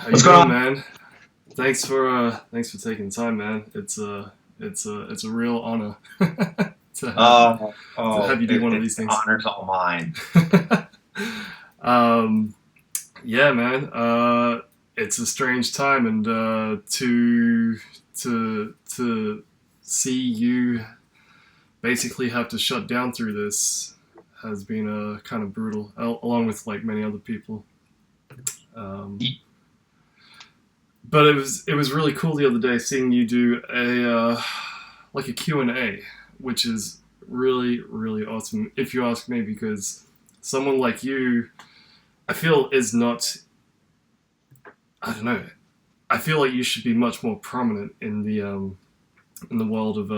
How you What's going doing, on? man? Thanks for taking time, man. It's a real honor to have you do one of these The things. honor's all mine. um, yeah, man. It's a strange time, and to see you basically have to shut down through this has been kind of brutal, along with like many other people. Um, But it was really cool the other day seeing you do like a Q&A, which is really awesome if you ask me, because someone like you, I feel is not, I don't know, I feel like you should be much more prominent in the world of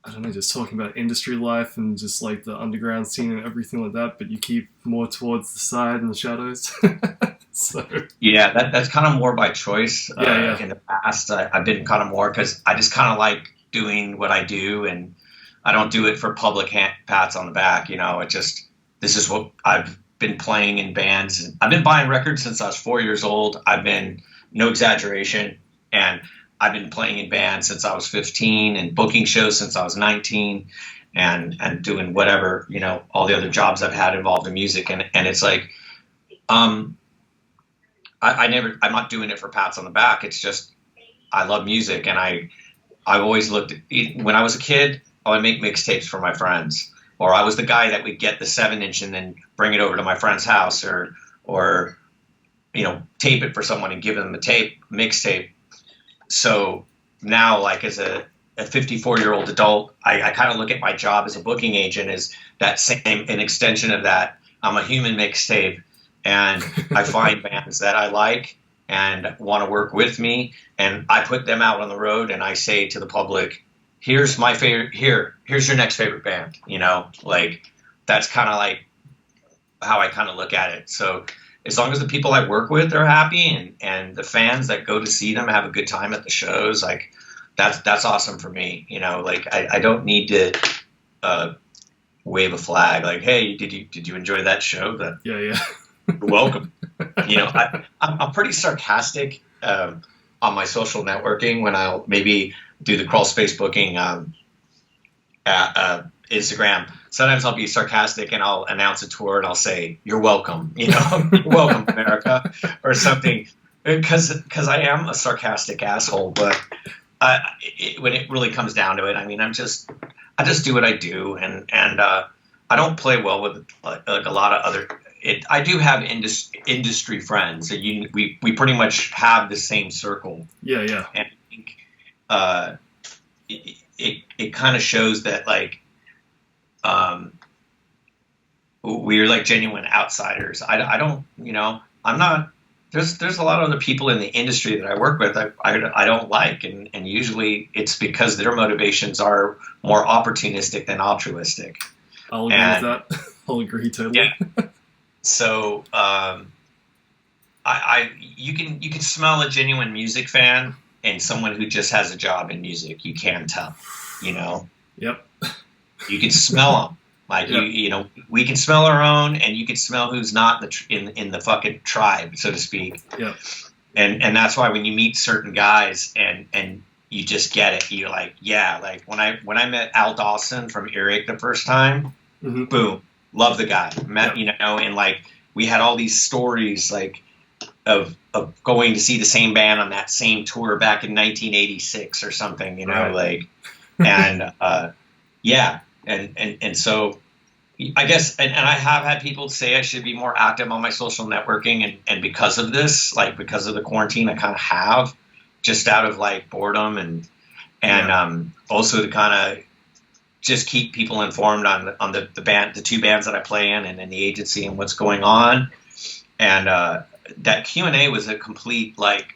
I don't know, just talking about industry life and just like the underground scene and everything like that, but you keep more towards the side and the shadows. So Yeah, that's kind of more by choice. yeah. In the past, I've been kind of more because I just kind of like doing what I do, and I don't do it for public pats on the back. It just this is what I've been playing in bands. I've been buying records since I was 4 years old. I've been no exaggeration, and I've been playing in bands since I was 15 and booking shows since I was 19, and doing whatever all the other jobs I've had involved in music, and it's like. I'm not doing it for pats on the back. It's just, I love music. And I've always looked at, when I was a kid, I would make mixtapes for my friends, or I was the guy that would get the 7-inch and then bring it over to my friend's house or, tape it for someone and give them the mixtape. So now, like as a 54-year-old adult, I kind of look at my job as a booking agent as an extension of that. I'm a human mixtape. And I find bands that I like and want to work with me, and I put them out on the road, and I say to the public, here's my favorite, here's your next favorite band, like that's kind of like how I kind of look at it. So as long as the people I work with are happy and the fans that go to see them have a good time at the shows, like that's awesome for me. Like I don't need to wave a flag like, hey, did you enjoy that show? Yeah. You're welcome. I'm pretty sarcastic on my social networking when I'll maybe do the Crawlspace booking at Instagram. Sometimes I'll be sarcastic and I'll announce a tour and I'll say, "You're welcome," you're welcome, America, or something, because I am a sarcastic asshole. But when it really comes down to it, I mean, I just do what I do, and I don't play well with like a lot of other. I do have industry friends. So we pretty much have the same circle. Yeah. And I think it kind of shows that like we're like genuine outsiders. I don't I'm not. There's a lot of other people in the industry that I work with I don't like, and usually it's because their motivations are more opportunistic than altruistic. I'll agree with that. I'll agree totally. Yeah. So you can smell a genuine music fan and someone who just has a job in music. You can tell, Yep. You can smell them. Like yep. We can smell our own, and you can smell who's not in the fucking tribe, so to speak. Yep. And that's why when you meet certain guys and you just get it, you're like, yeah. Like when I met Al Dawson from Earache the first time, mm-hmm. Boom. Love the guy, and like we had all these stories like of going to see the same band on that same tour back in 1986 or something, right. Like, and yeah, and so I guess, and I have had people say I should be more active on my social networking, and because of this, like because of the quarantine, I kind of have, just out of like boredom and also to kind of just keep people informed on the two bands that I play in and the agency and what's going on. And that Q&A was a complete, like,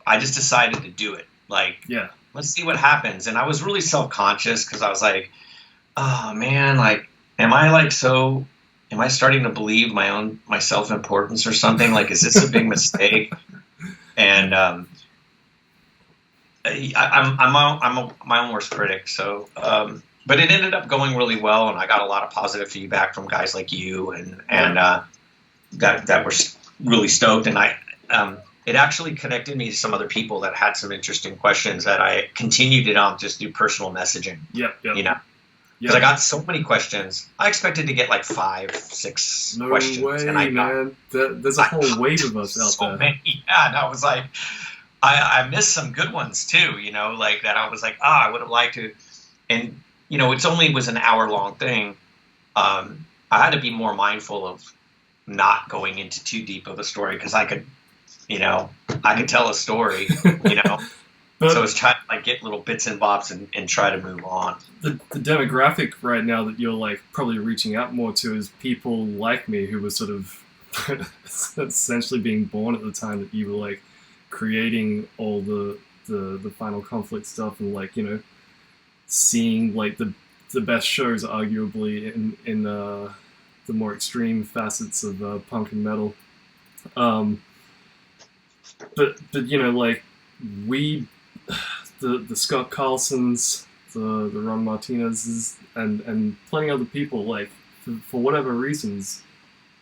I just decided to do it. Like, let's see what happens. And I was really self-conscious because I was like, oh man, like, am I starting to believe my self-importance or something? Like, is this a big mistake? And I'm my own worst critic. So, but it ended up going really well, and I got a lot of positive feedback from guys like you, and that were really stoked. And it actually connected me to some other people that had some interesting questions that I continued it on just through personal messaging. Yep. You know, because I got so many questions. I expected to get like 5, 6 questions. No way, and I got, man. There's a whole wave of us out so there. many. Yeah, and I was like, I missed some good ones too, you know, like that I was like, I would have liked to. And, you know, was an hour-long thing. I had to be more mindful of not going into too deep of a story because I could tell a story, you know. But so I was trying to like get little bits and bobs and try to move on. The demographic right now that you're like probably reaching out more to is people like me who were sort of essentially being born at the time that you were like creating all the Final Conflict stuff and like, you know, seeing like the best shows arguably in the more extreme facets of punk and metal. But you know, like the Scott Carlsons, the Ron Martinez's, and plenty of other people, like for whatever reasons,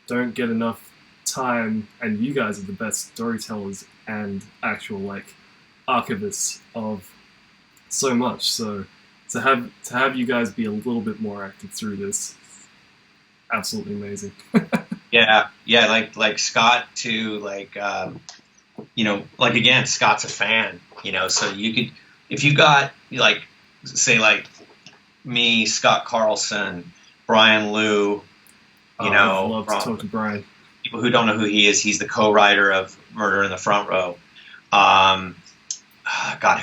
don't get enough time, and you guys are the best storytellers and actual like archivists of so much. So to have you guys be a little bit more active through this, absolutely amazing. yeah, like Scott too, like you know, like again, Scott's a fan, you know, so you could, if you got like, say like me, Scott Carlson, Brian Liu, you know, I'd love to talk to Brian. People who don't know who he is, he's the co-writer of Murder in the Front Row. God,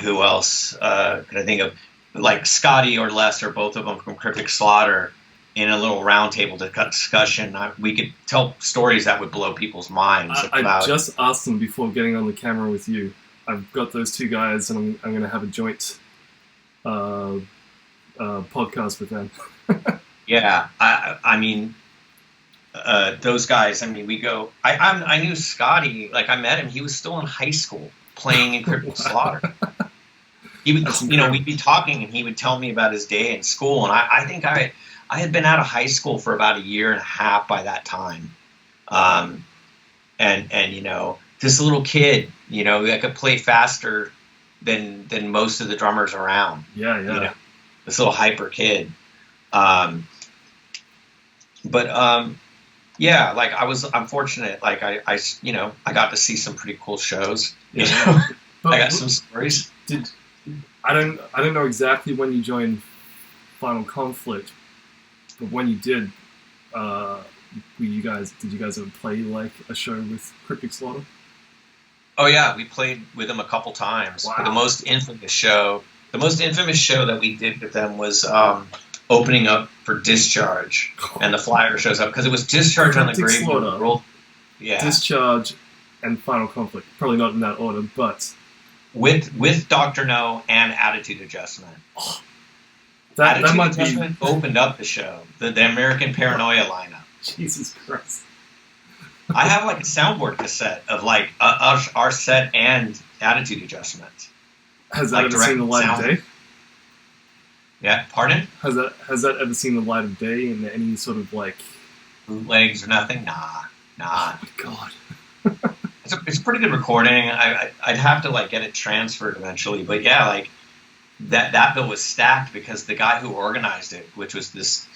who else could I think of? Like Scotty or Les, or both of them from Cryptic Slaughter, in a little roundtable discussion. We could tell stories that would blow people's minds. I just asked them before getting on the camera with you. I've got those two guys, and I'm going to have a joint podcast with them. Yeah, I mean, those guys. I mean, we go. I knew Scotty. Like I met him. He was still in high school playing in Cryptic Slaughter. He would, you know, we'd be talking, and he would tell me about his day in school. And I think I had been out of high school for about 1.5 years by that time. And you know, this little kid, you know, that could play faster than most of the drummers around. Yeah. You know, this little hyper kid. Yeah, like I'm fortunate. Like I you know, I got to see some pretty cool shows. You know, I got some stories. I don't know exactly when you joined Final Conflict, but when you did, did you guys ever play like a show with Cryptic Slaughter? Oh yeah, we played with them a couple times. Wow. But the most infamous show that we did with them was opening up for Discharge, and the flyer shows up because it was Discharge on the Grave World. Yeah, Discharge and Final Conflict, probably not in that order, but with Dr. No and Attitude Adjustment. Oh, that might Adjustment opened up the show, the American Paranoia lineup. Jesus Christ. I have like a soundboard cassette of like our set and Attitude Adjustment. Has that ever seen the light of day? Yeah, pardon? Has that ever seen the light of day in any sort of like bootlegs or nothing? Nah. Oh my god. It's a pretty good recording. I'd have to like get it transferred eventually, but yeah, like that bill was stacked because the guy who organized it, which was this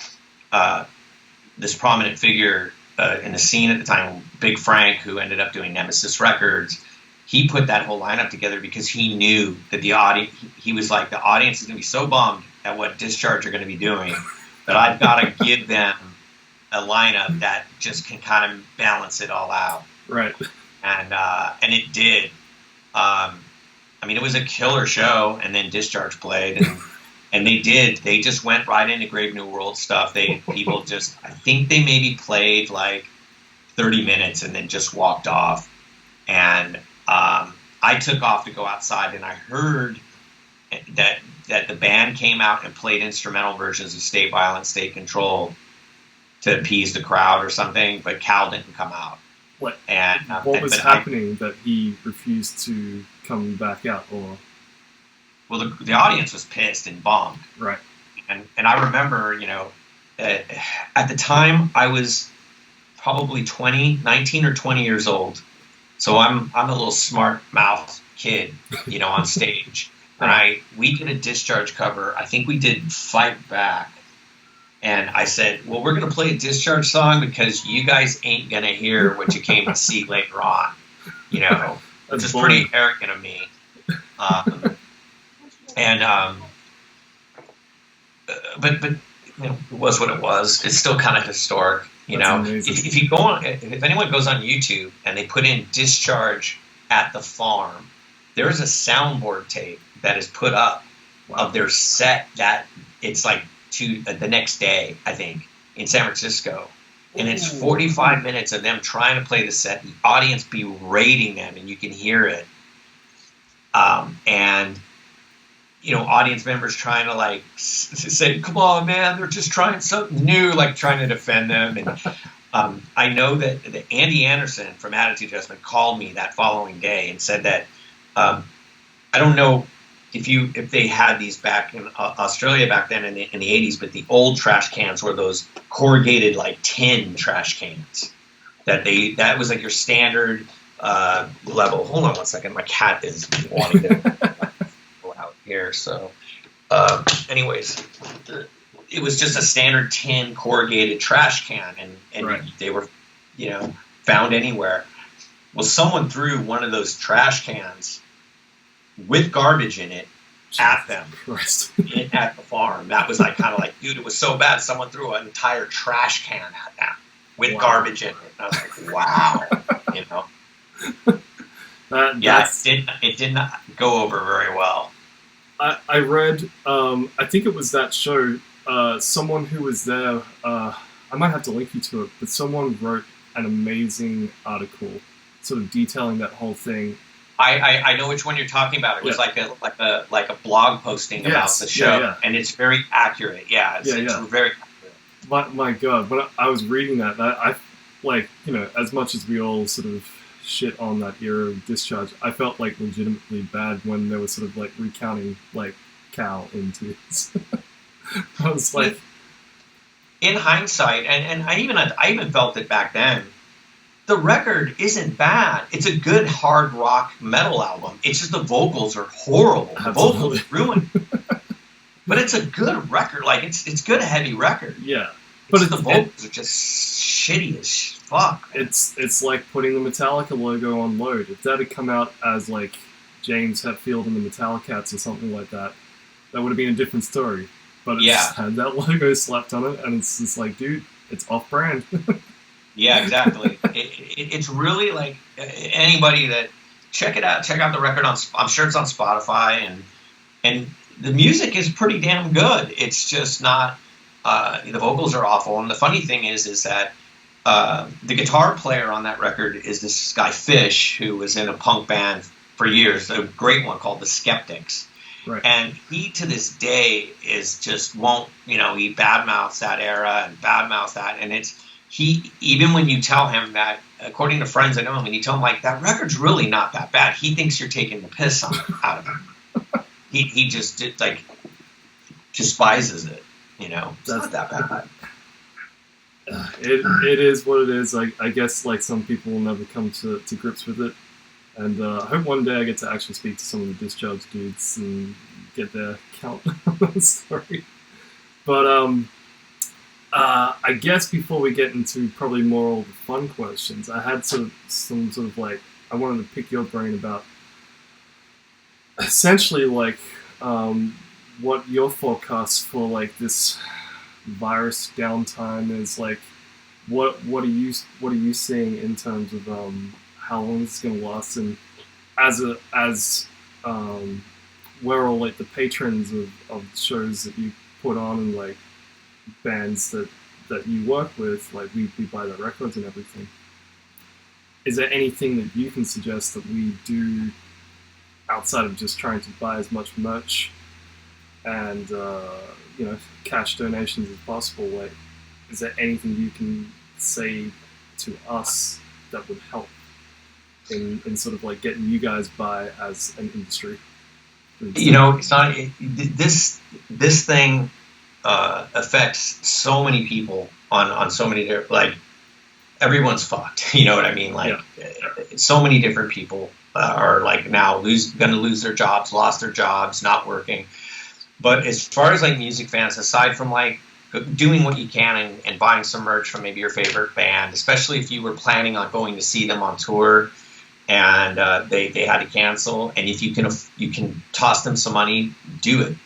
prominent figure in the scene at the time, Big Frank, who ended up doing Nemesis Records, he put that whole lineup together because he knew that the audience. He was like, the audience is going to be so bummed at what Discharge are going to be doing that I've got to give them a lineup that just can kind of balance it all out. Right. And it did. I mean, it was a killer show, and then Discharge played, and they just went right into Grave New World stuff. People just, I think they maybe played like 30 minutes and then just walked off. And I took off to go outside, and I heard that the band came out and played instrumental versions of State Violence, State Control to appease the crowd or something, but Cal didn't come out. What? And what was happening that he refused to come back out? Or well, the audience was pissed and bummed. Right. And I remember, you know, at the time I was probably 19 or 20 years old, So I'm a little smart mouth kid, on stage. And we did a Discharge cover. I think we did Fight Back. And I said, well, we're going to play a Discharge song because you guys ain't going to hear what you came to see later on. Which is pretty arrogant of me. But it was what it was. It's still kind of historic. If you go on, if anyone goes on YouTube and they put in Discharge at the farm, there's a soundboard tape that is put up of their set that it's like to the next day, I think, in San Francisco. And it's 45 minutes of them trying to play the set, the audience berating them, and you can hear it. Audience members trying to say, come on, man, they're just trying something new, trying to defend them. And I know that Andy Anderson from Attitude Adjustment called me that following day and said that I don't know if they had these back in Australia back then in the 80s, but the old trash cans were those corrugated tin trash cans that was your standard level. Hold on one second, my cat is wanting to go out here. So, anyways, it was just a standard tin corrugated trash can, and right. They were found anywhere. Well, someone threw one of those trash cans with garbage in it at them at the farm. That was dude, it was so bad. Someone threw an entire trash can at them with garbage in it. And I was like, wow, it did not go over very well. I read, I think it was that show, someone who was there, I might have to link you to it, but someone wrote an amazing article sort of detailing that whole thing. I know which one you're talking about. It was like a blog posting about the show, and it's very accurate. It's very accurate. My God, when I was reading that I as much as we all sort of shit on that era of Discharge, I felt legitimately bad when they were sort of recounting Cal into this. I was in hindsight, and I even felt it back then. The record isn't bad. It's a good hard rock metal album. It's just the vocals are horrible. The vocals ruined. But it's a good record. It's good heavy record. Yeah. But the vocals are just shitty as fuck. Man. It's like putting the Metallica logo on Load. If that had come out as James Hetfield and the Metallicats or something like that, that would have been a different story. But it's had that logo slapped on it, and it's just dude, it's off-brand. Yeah, exactly. It's really anybody that check it out. Check out the record I'm sure it's on Spotify, and the music is pretty damn good. It's just not the vocals are awful. And the funny thing is that the guitar player on that record is this guy Fish, who was in a punk band for years, a great one called the Skeptics. Right. And he to this day is just won't he badmouths that era and badmouths that, and it's. He, even when you tell him that, according to friends I know him, and you tell him that record's really not that bad, he thinks you're taking the piss out of him. he just despises it. It's not that bad. It is what it is. I guess some people will never come to grips with it, and I hope one day I get to actually speak to some of the Discharge dudes and get their count on the story. But I guess before we get into probably more of the fun questions, I had some sort of I wanted to pick your brain about essentially what your forecast for this virus downtime is. What are you seeing in terms of how long this is going to last, and as where all the patrons of shows that you put on and bands that you work with, we buy their records and everything. Is there anything that you can suggest that we do outside of just trying to buy as much merch and cash donations as possible? Is there anything you can say to us that would help in sort of getting you guys by as an industry? It's not this thing affects so many people on so many different everyone's fucked. You know what I mean? Like, so many different people are like now going to lose their jobs, lost their jobs, not working. But as far as like music fans, aside from like doing what you can and buying some merch from maybe your favorite band, especially if you were planning on going to see them on tour and they had to cancel, and if you can toss them some money, do it.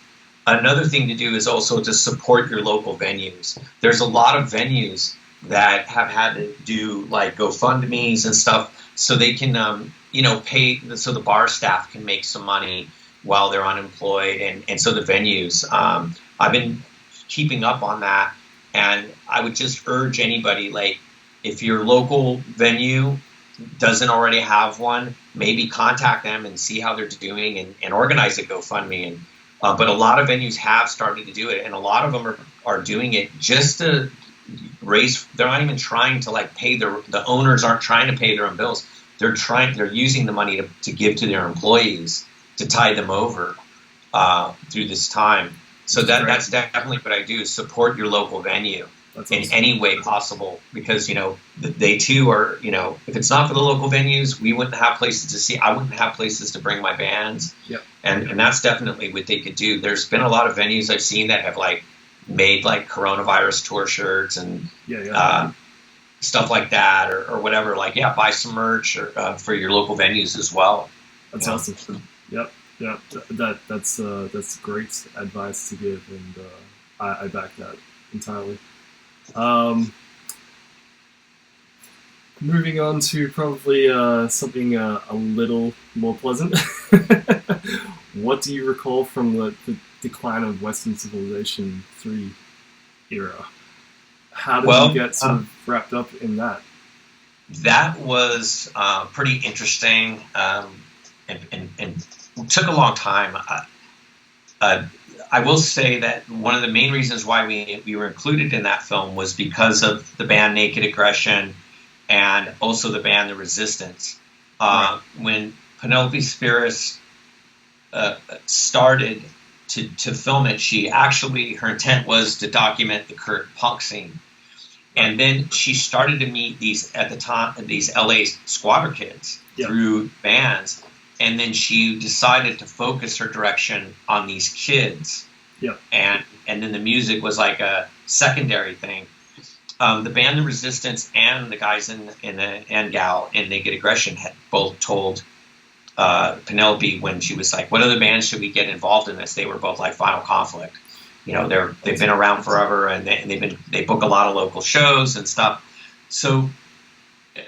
Another thing to do is also to support your local venues. There's a lot of venues that have had to do like GoFundMes and stuff so they can pay, so the bar staff can make some money while they're unemployed, and so the venues. I've been keeping up on that, and I would just urge anybody, like, if your local venue doesn't already have one, maybe contact them and see how they're doing and organize a GoFundMe. But a lot of venues have started to do it, and a lot of them are doing it just to raise. They're not even trying to like pay the owners aren't trying to pay their own bills. They're using the money to give to their employees to tide them over through this time. So that's definitely what I do, is support your local venue in any way possible, because, they too are, if it's not for the local venues, we wouldn't have places to see. I wouldn't have places to bring my bands. Yep. And that's definitely what they could do. There's been a lot of venues I've seen that have like made like coronavirus tour shirts and stuff like that, or whatever. Like, buy some merch for your local venues as well. That's awesome. Yep. That's great advice to give, and I back that entirely. Moving on to probably something a little more pleasant. What do you recall from the decline of Western Civilization 3 era? How did you get sort of wrapped up in that? That was pretty interesting, and took a long time. I will say that one of the main reasons why we were included in that film was because of the band Naked Aggression and also the band The Resistance. When Penelope Spheeris started to film it, her intent was to document the current punk scene. And then she started to meet these LA squatter kids through bands. And then she decided to focus her direction on these kids. Yeah. And then the music was like a secondary thing. The band The Resistance and the guys and gal in Naked Aggression had both told Penelope, when she was like, what other bands should we get involved in this? They were both like Final Conflict. They've been around forever, and they book a lot of local shows and stuff. So,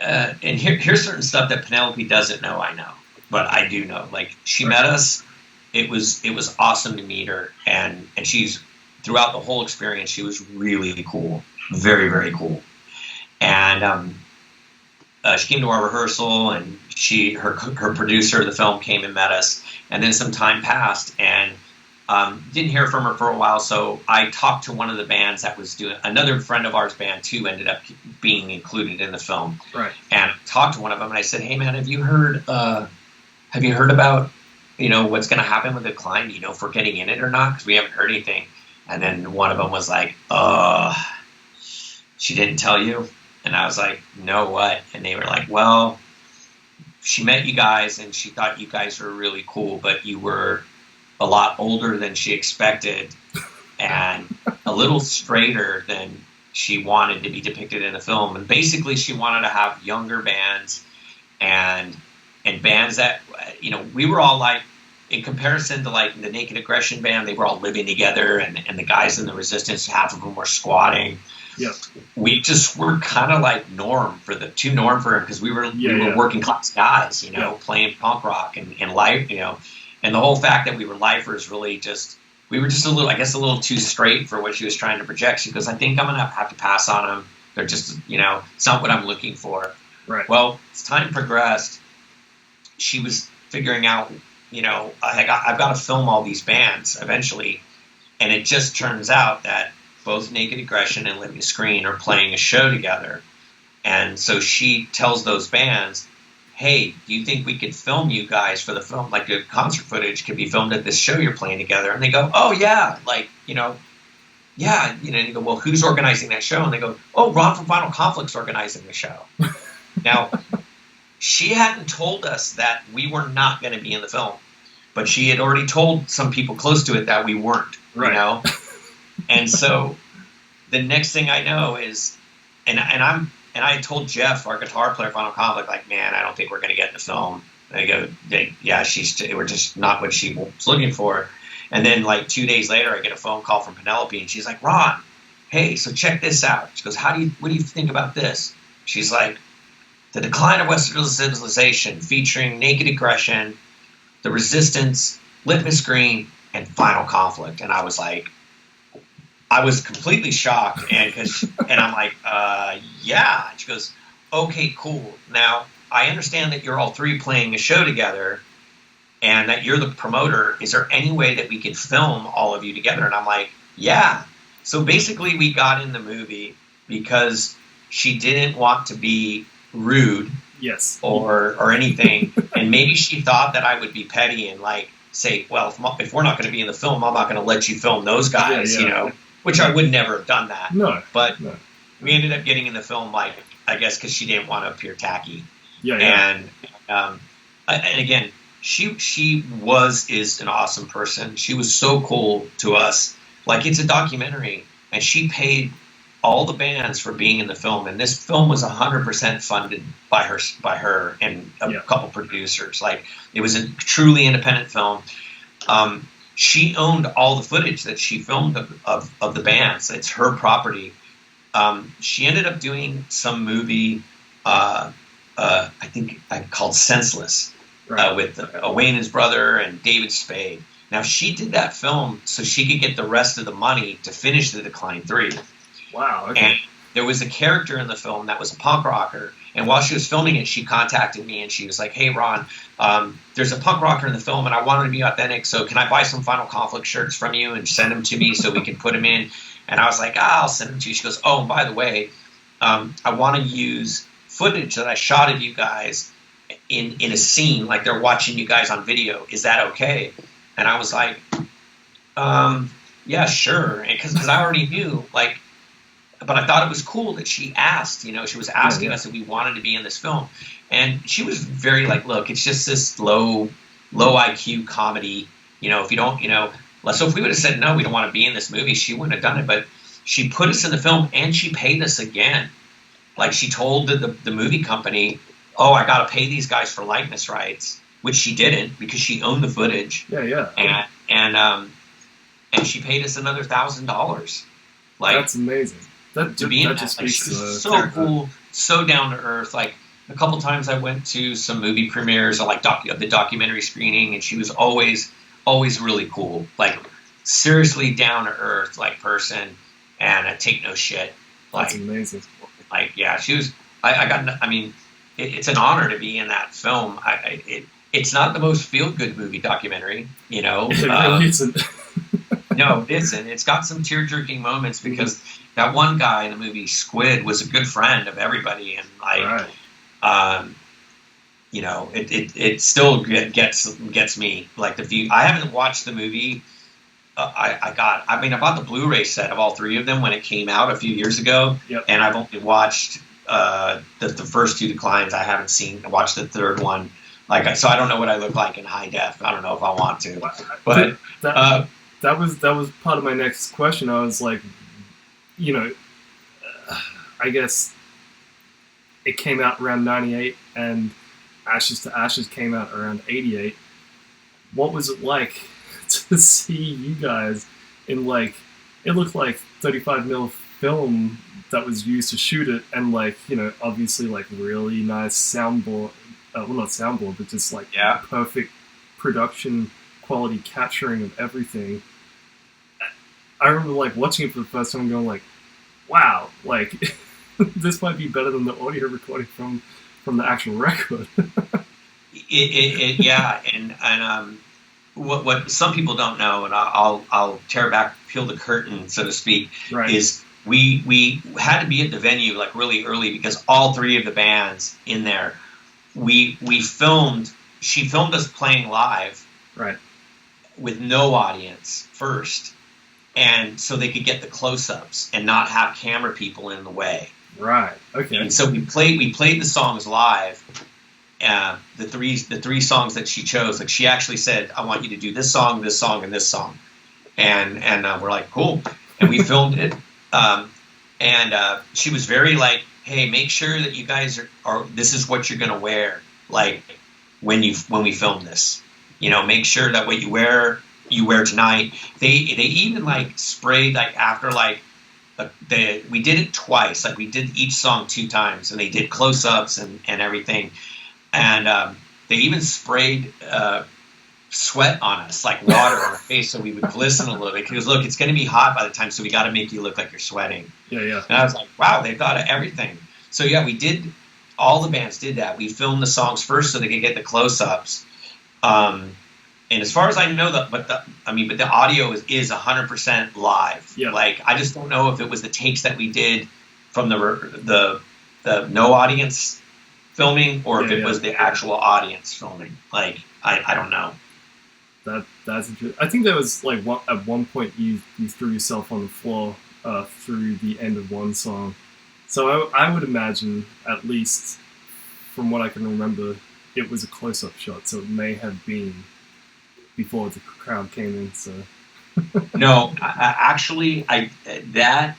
and here's certain stuff that Penelope doesn't know, I know. But I do know, like, she met us. It was awesome to meet her, and she's, throughout the whole experience, she was really cool, very, very cool. And she came to our rehearsal, and her producer of the film came and met us. And then some time passed, and didn't hear from her for a while. So I talked to one of the bands that was doing, another friend of ours band too, ended up being included in the film. Right. And I talked to one of them, and I said, hey man, have you heard about, what's going to happen with the Decline? Do you know if we're getting in it or not? Because we haven't heard anything. And then one of them was like, she didn't tell you? And I was like, no, what? And they were like, well, she met you guys and she thought you guys were really cool, but you were a lot older than she expected and a little straighter than she wanted to be depicted in the film. And basically she wanted to have younger bands and bands that, we were all like, in comparison to like the Naked Aggression band, they were all living together, and the guys in The Resistance, half of them were squatting. Yeah. We just were kind of like too norm for him, because we were working class guys, playing punk rock and life, and the whole fact that we were lifers really we were just a little too straight for what she was trying to project. She goes, I think I'm going to have to pass on them. They're just, it's not what I'm looking for. Right. Well, as time progressed, she was figuring out, I've got to film all these bands eventually. And it just turns out that both Naked Aggression and Living Screen are playing a show together. And so she tells those bands, hey, do you think we could film you guys for the film? Like, the concert footage could be filmed at this show you're playing together. And they go, oh, yeah. Like, yeah, you know, and you go, well, who's organizing that show? And they go, oh, Ron from Final Conflict's organizing the show. Now, she hadn't told us that we were not going to be in the film, but she had already told some people close to it that we weren't, you know? And so the next thing I know is, and I told Jeff, our guitar player, Final Conflict, like, man, I don't think we're going to get in the film. They go, yeah, we're just not what she was looking for. And then like 2 days later, I get a phone call from Penelope, and she's like, Ron, hey, so check this out. She goes, what do you think about this? She's like, The Decline of Western Civilization, featuring naked aggression, the Resistance, Litmus Green, and Final Conflict. And I was like, I was completely shocked, and I'm like, yeah. And she goes, okay, cool. Now, I understand that you're all three playing a show together, and that you're the promoter. Is there any way that we could film all of you together? And I'm like, yeah. So basically, we got in the movie because she didn't want to be rude, yes, or anything, and maybe she thought that I would be petty and like say, well, if we're not going to be in the film, I'm not going to let you film those guys, you know, which I would never have done that. No, but we ended up getting in the film, like, I guess because she didn't want to appear tacky. And again, she is an awesome person. She was so cool to us. Like, it's a documentary, and she paid all the bands for being in the film, and this film was 100% funded by her and a couple producers. Like, it was a truly independent film. She owned all the footage that she filmed of the bands. It's her property. She ended up doing some movie, I think called Senseless, with Wayne and his brother and David Spade. Now, she did that film so she could get the rest of the money to finish The Decline 3. Wow. Okay. And there was a character in the film that was a punk rocker. And while she was filming it, she contacted me, and she was like, hey, Ron, there's a punk rocker in the film, and I want him to be authentic, so can I buy some Final Conflict shirts from you and send them to me so we can put them in? And I was like, I'll send them to you. She goes, oh, and by the way, I want to use footage that I shot of you guys in a scene, like they're watching you guys on video. Is that okay? And I was like, yeah, sure. Because I already knew, like, but I thought it was cool that she asked, you know, she was asking us if we wanted to be in this film. And she was very like, look, it's just this low IQ comedy, you know, if you don't, you know, so if we would have said, no, we don't want to be in this movie, she wouldn't have done it. But she put us in the film, and she paid us again. Like, she told the movie company, oh, I got to pay these guys for likeness rights, which she didn't because she owned the footage. And she paid us another $1,000. Like, that's amazing. To be in that, just like, she was so cool, so down to earth. Like, a couple times I went to some movie premieres or like the documentary screening, and she was always really cool. Like, seriously down to earth, like, person, and I take no shit. Like, that's amazing. Like, yeah, she was. I mean, it's an honor to be in that film. It's not the most feel good movie documentary, you know. It really isn't. No, it isn't. It's got some tear-jerking moments because that one guy in the movie, Squid, was a good friend of everybody, and like, you know, it still gets me. Like, the view. I haven't watched the movie. I bought the Blu-ray set of all three of them when it came out a few years ago, and I've only watched the first two Declines. I haven't watched the third one. Like, so I don't know what I look like in high def. I don't know if I want to, but that was part of my next question. I was like, you know, I guess it came out around 98, and Ashes to Ashes came out around 88. What was it like to see you guys in, like, it looked like 35mm film that was used to shoot it, and, like, you know, obviously, like, really nice soundboard, well, not soundboard, but just, like, perfect production quality capturing of everything. I remember, like, watching it for the first time and going, like, wow, like, this might be better than the audio recording from the actual record. And what some people don't know, and I'll peel the curtain, so to speak, is we had to be at the venue, like, really early, because all three of the bands in there, she filmed us playing live, with no audience first, and so they could get the close-ups and not have camera people in the way. Right. Okay. And so we played the songs live. The three songs that she chose, like she actually said, I want you to do this song, and this song. And we're like, cool. And we filmed it. And she was very like, hey, make sure that you guys are this is what you're going to wear. Like when we film this, make sure that what you wear tonight. They even like sprayed like after like, we did it twice. Like we did each song 2 times, and they did close-ups and everything. And they even sprayed sweat on us, like water on our face, so we would glisten a little bit. Because look, it's going to be hot by the time, so we got to make you look like you're sweating. Yeah. And I was like, wow, they've thought of everything. So yeah, we did. All the bands did that. We filmed the songs first so they could get the close-ups. And as far as I know, but the audio is 100% live. Yeah. Like I just don't know if it was the takes that we did from the no audience filming, or if it was the actual audience filming. Like I don't know. That's interesting. I think there was like at one point you threw yourself on the floor through the end of one song. So I would imagine, at least from what I can remember, it was a close-up shot. So it may have been before the crowd came in. So no, actually, that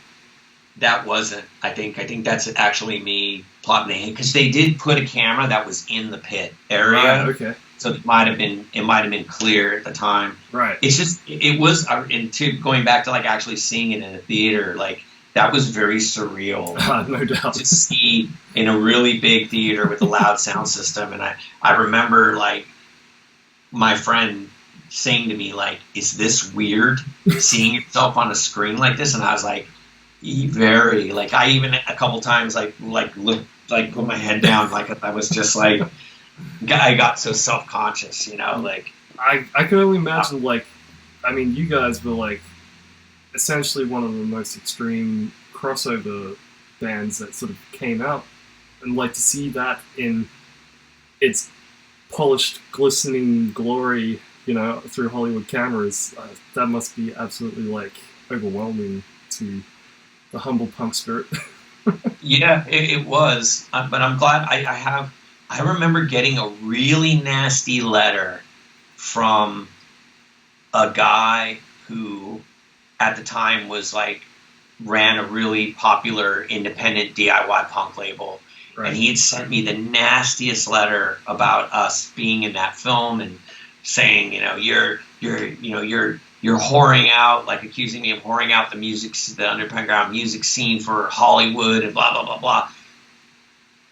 wasn't. I think that's actually me plotting it, because they did put a camera that was in the pit area. Right, okay. So it might have been clear at the time. Right. It's just it was, and to going back to like actually seeing it in a theater, like that was very surreal. No doubt. To see in a really big theater with a loud sound system, and I remember like my friend saying to me like, "Is this weird seeing yourself on a screen like this?" And I was like, "Very." Like I even a couple times like looked, like put my head down, like I was just like. I got so self-conscious, like... I can only imagine, like... I mean, you guys were, like, essentially one of the most extreme crossover bands that sort of came out. And, like, to see that in its polished, glistening glory, through Hollywood cameras, that must be absolutely, like, overwhelming to the humble punk spirit. Yeah, it was. But I'm glad I remember getting a really nasty letter from a guy who at the time was like ran a really popular independent DIY punk label. Right. And he had sent me the nastiest letter about us being in that film and saying, you're whoring out, like accusing me of whoring out the underground music scene for Hollywood and blah, blah, blah, blah.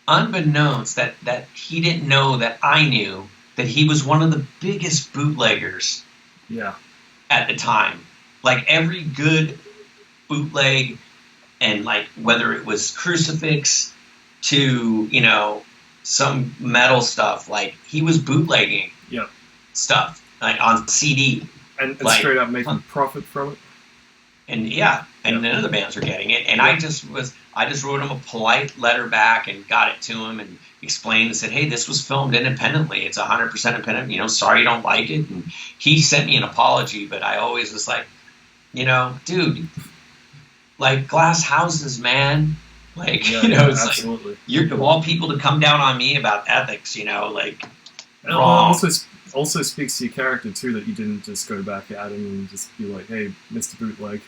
Unbeknownst that he didn't know that I knew that he was one of the biggest bootleggers at the time. Like every good bootleg, and like whether it was Crucifix to, some metal stuff, like he was bootlegging stuff like on CD. And like, straight up making profit from it. And none of the bands were getting it. And I just wrote him a polite letter back and got it to him and explained and said, hey, this was filmed independently. It's 100% independent. Sorry you don't like it. And he sent me an apology, but I always was like, dude, like glass houses, man. Like, it's absolutely. Like you're of all people to come down on me about ethics, like wrong. Also speaks to your character too, that you didn't just go back at him and just be like, hey, Mr. Bootleg.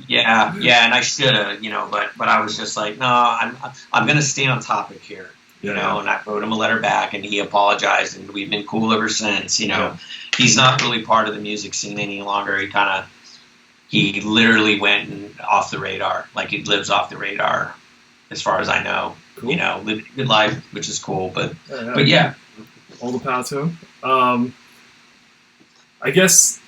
Yeah, and I should have, but I was just like, no, I'm going to stay on topic here, and I wrote him a letter back, and he apologized, and we've been cool ever since, He's not really part of the music scene any longer. He literally went off the radar, like he lives off the radar, as far as I know. Cool. Lived a good life, which is cool, but yeah. All the power to him. I guess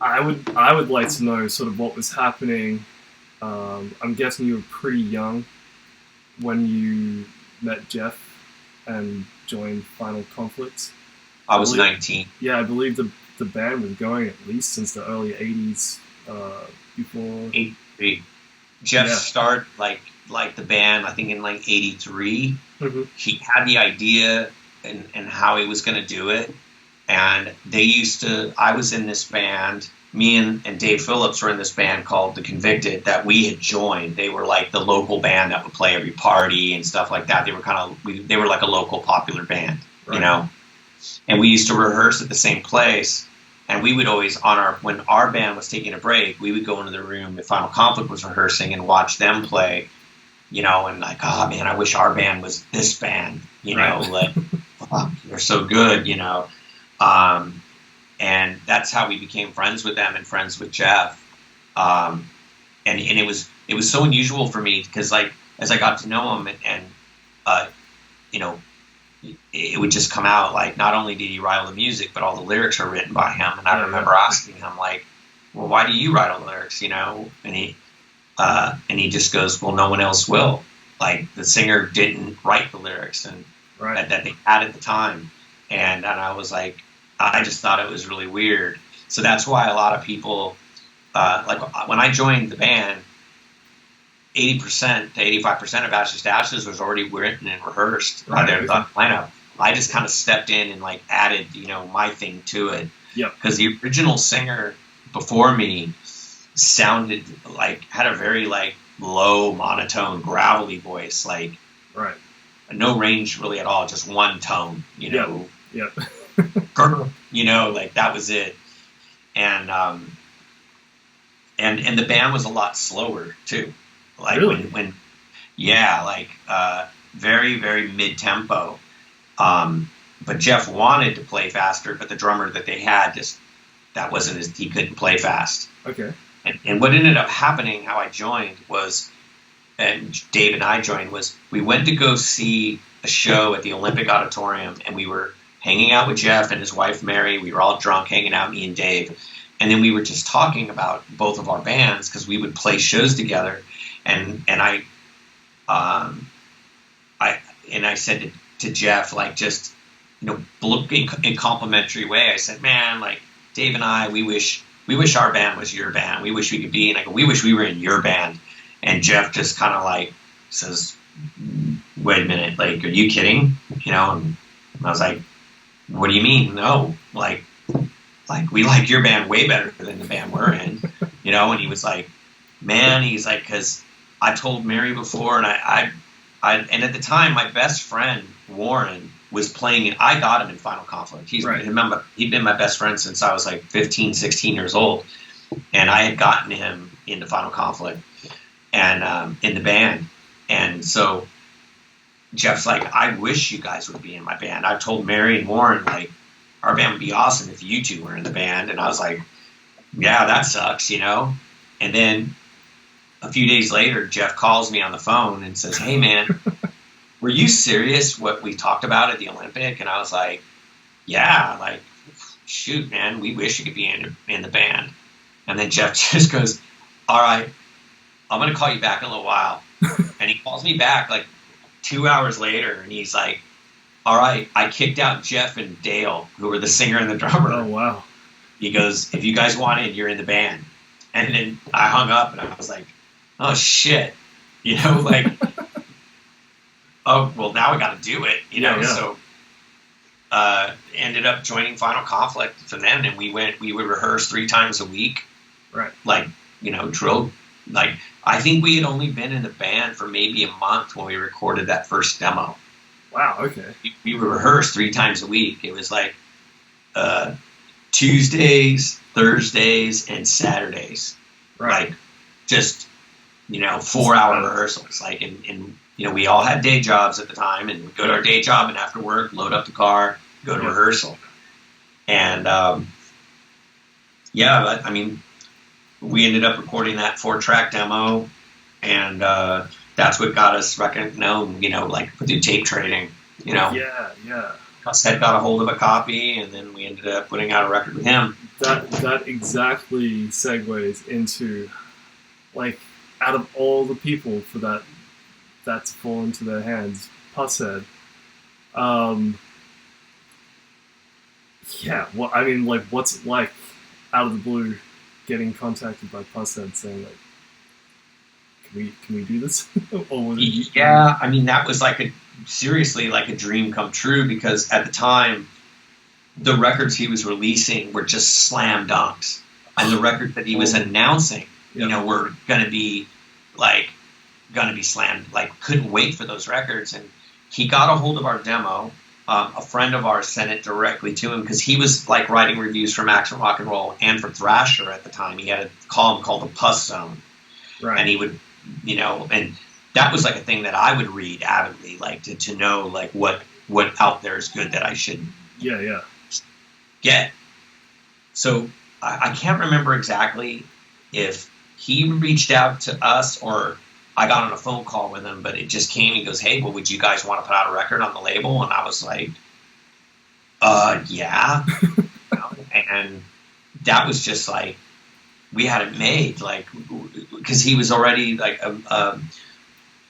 I would like to know sort of what was happening. I'm guessing you were pretty young when you met Jeff and joined Final Conflict. I was 19. Yeah, I believe the band was going at least since the early 80s. Before 83. Jeff started like the band, I think in like 83. Mm-hmm. He had the idea and how he was going to do it. And I was in this band, me and Dave Phillips were in this band called The Convicted that we had joined. They were like the local band that would play every party and stuff like that. They were like a local popular band, right. you know? And we used to rehearse at the same place. And we would always, when our band was taking a break, we would go into the room if Final Conflict was rehearsing and watch them play, you know, and like, oh man, I wish our band was this band, you know, like, oh, they're so good, you know. And that's how we became friends with them and friends with Jeff. And it was so unusual for me because, like, as I got to know him and you know, it would just come out like not only did he write all the music, but all the lyrics are written by him. And I remember asking him like, well, why do you write all the lyrics, you know? And he just goes, well, no one else will. Like the singer didn't write the lyrics and that they had at the time. And I was like, I just thought it was really weird. So that's why a lot of people, like when I joined the band, 80% to 85% of Ashes to Ashes was already written and rehearsed by their lineup. I just kind of stepped in and like added, you know, my thing to it. Yeah. Because the original singer before me sounded like, had a very like low, monotone, gravelly voice, like no range really at all, just one tone, you know. Yeah. You know, like that was it. And the band was a lot slower too. Like really? when like very, very mid-tempo. But Jeff wanted to play faster, but the drummer that they had that wasn't he couldn't play fast. Okay. And what ended up happening, how I joined was, and Dave and I joined, was we went to go see a show at the Olympic Auditorium, and we were hanging out with Jeff and his wife Mary. We were all drunk, hanging out, me and Dave. And then we were just talking about both of our bands because we would play shows together. And I said to Jeff, like, just, you know, in complimentary way, I said, man, like, Dave and I, we wish our band was your band. We wish we could be, and I go, we wish we were in your band. And Jeff just kind of like says, wait a minute, like, are you kidding? You know, and I was like, what do you mean? No, like we like your band way better than the band we're in, you know? And he was like, man, he's like, because I told Mary before, and and at the time, my best friend Warren was playing, and I got him in Final Conflict. Remember, he'd been my best friend since I was like 15, 16 years old, and I had gotten him into Final Conflict and in the band, and so Jeff's like, I wish you guys would be in my band. I've told Mary and Warren, like, our band would be awesome if you two were in the band. And I was like, yeah, that sucks, you know? And then a few days later, Jeff calls me on the phone and says, hey, man, were you serious what we talked about at the Olympic? And I was like, yeah, like, shoot, man, we wish you could be in the band. And then Jeff just goes, all right, I'm going to call you back in a little while. And he calls me back like 2 hours later, and he's like, all right, I kicked out Jeff and Dale, who were the singer and the drummer. Oh, wow. He goes, if you guys want in, you're in the band. And then I hung up, and I was like, oh, shit. You know, like, oh, well, now I got to do it, you know? Yeah. So ended up joining Final Conflict from then, and we would rehearse 3 times a week. Right. Like, you know, drill. Like, I think we had only been in the band for maybe a month when we recorded that first demo. Wow, okay. We would rehearse 3 times a week. It was like Tuesdays, Thursdays, and Saturdays. Right. Like, just, you know, 4-hour rehearsals. Like, and you know, we all had day jobs at the time, and we'd go to our day job, and after work, load up the car, go to rehearsal. And, yeah, I mean, we ended up recording that 4-track demo, and that's what got us known, you know, like with the tape trading, you know. Yeah. Pushead got a hold of a copy, and then we ended up putting out a record with him. That exactly segues into, like, out of all the people for that to fall into their hands, Pushead. Yeah, well, I mean, like, what's it like out of the blue getting contacted by Pushead saying, like, can we do this? Or was it, yeah, I mean, that was like seriously like a dream come true, because at the time the records he was releasing were just slam dunks, and the records that he was announcing, you know, were going to be slammed. Like, couldn't wait for those records, and he got a hold of our demo. A friend of ours sent it directly to him because he was like writing reviews for Max and Rock and Roll and for Thrasher at the time. He had a column called the Pus Zone, and he would, you know, and that was like a thing that I would read avidly, like to know like what out there is good that I should get. So I can't remember exactly if he reached out to us or I got on a phone call with him, but it just came. He goes, "Hey, well, would you guys want to put out a record on the label?" And I was like, yeah. And that was just like, we had it made, like, because he was already like,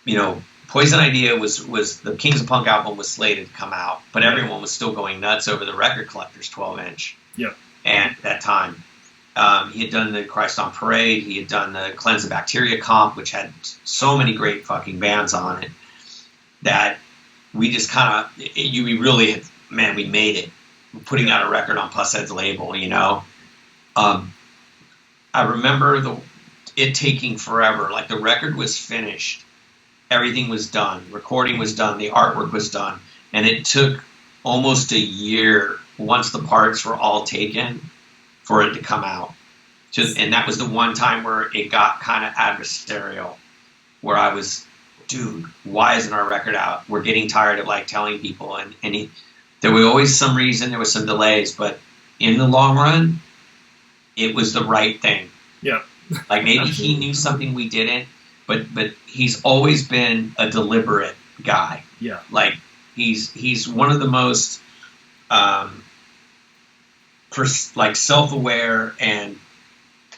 you know, Poison Idea was the Kings of Punk album was slated to come out, but everyone was still going nuts over the Record Collector's 12-inch. Yeah. And at that time, he had done the Christ on Parade. He had done the Cleanse the Bacteria comp, which had so many great fucking bands on it that we just kind of, we really had, man, we made it. We're putting out a record on Pushead's label, you know. I remember it taking forever. Like, the record was finished. Everything was done. Recording was done. The artwork was done. And it took almost a year, once the parts were all taken, for it to come out. And that was the one time where it got kind of adversarial, where I was, dude, why isn't our record out? We're getting tired of like telling people. And there was always some reason, there was some delays, but in the long run, it was the right thing. Yeah. Like, maybe he knew something we didn't, but he's always been a deliberate guy. Yeah. Like, he's one of the most like self-aware and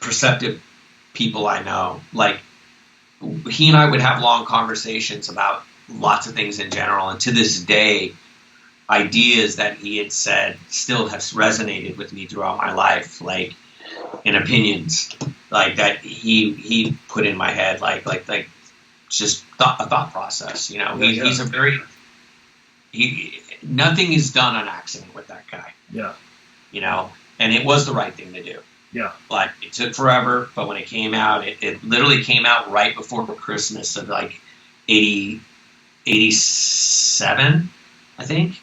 perceptive people I know. Like, he and I would have long conversations about lots of things in general, and to this day, ideas that he had said still have resonated with me throughout my life, like, and opinions like that he put in my head, like just a thought process, you know. He's a very, nothing is done on accident with that guy. Yeah. You know, and it was the right thing to do. Yeah. Like, it took forever, but when it came out, it literally came out right before Christmas of like 87, I think.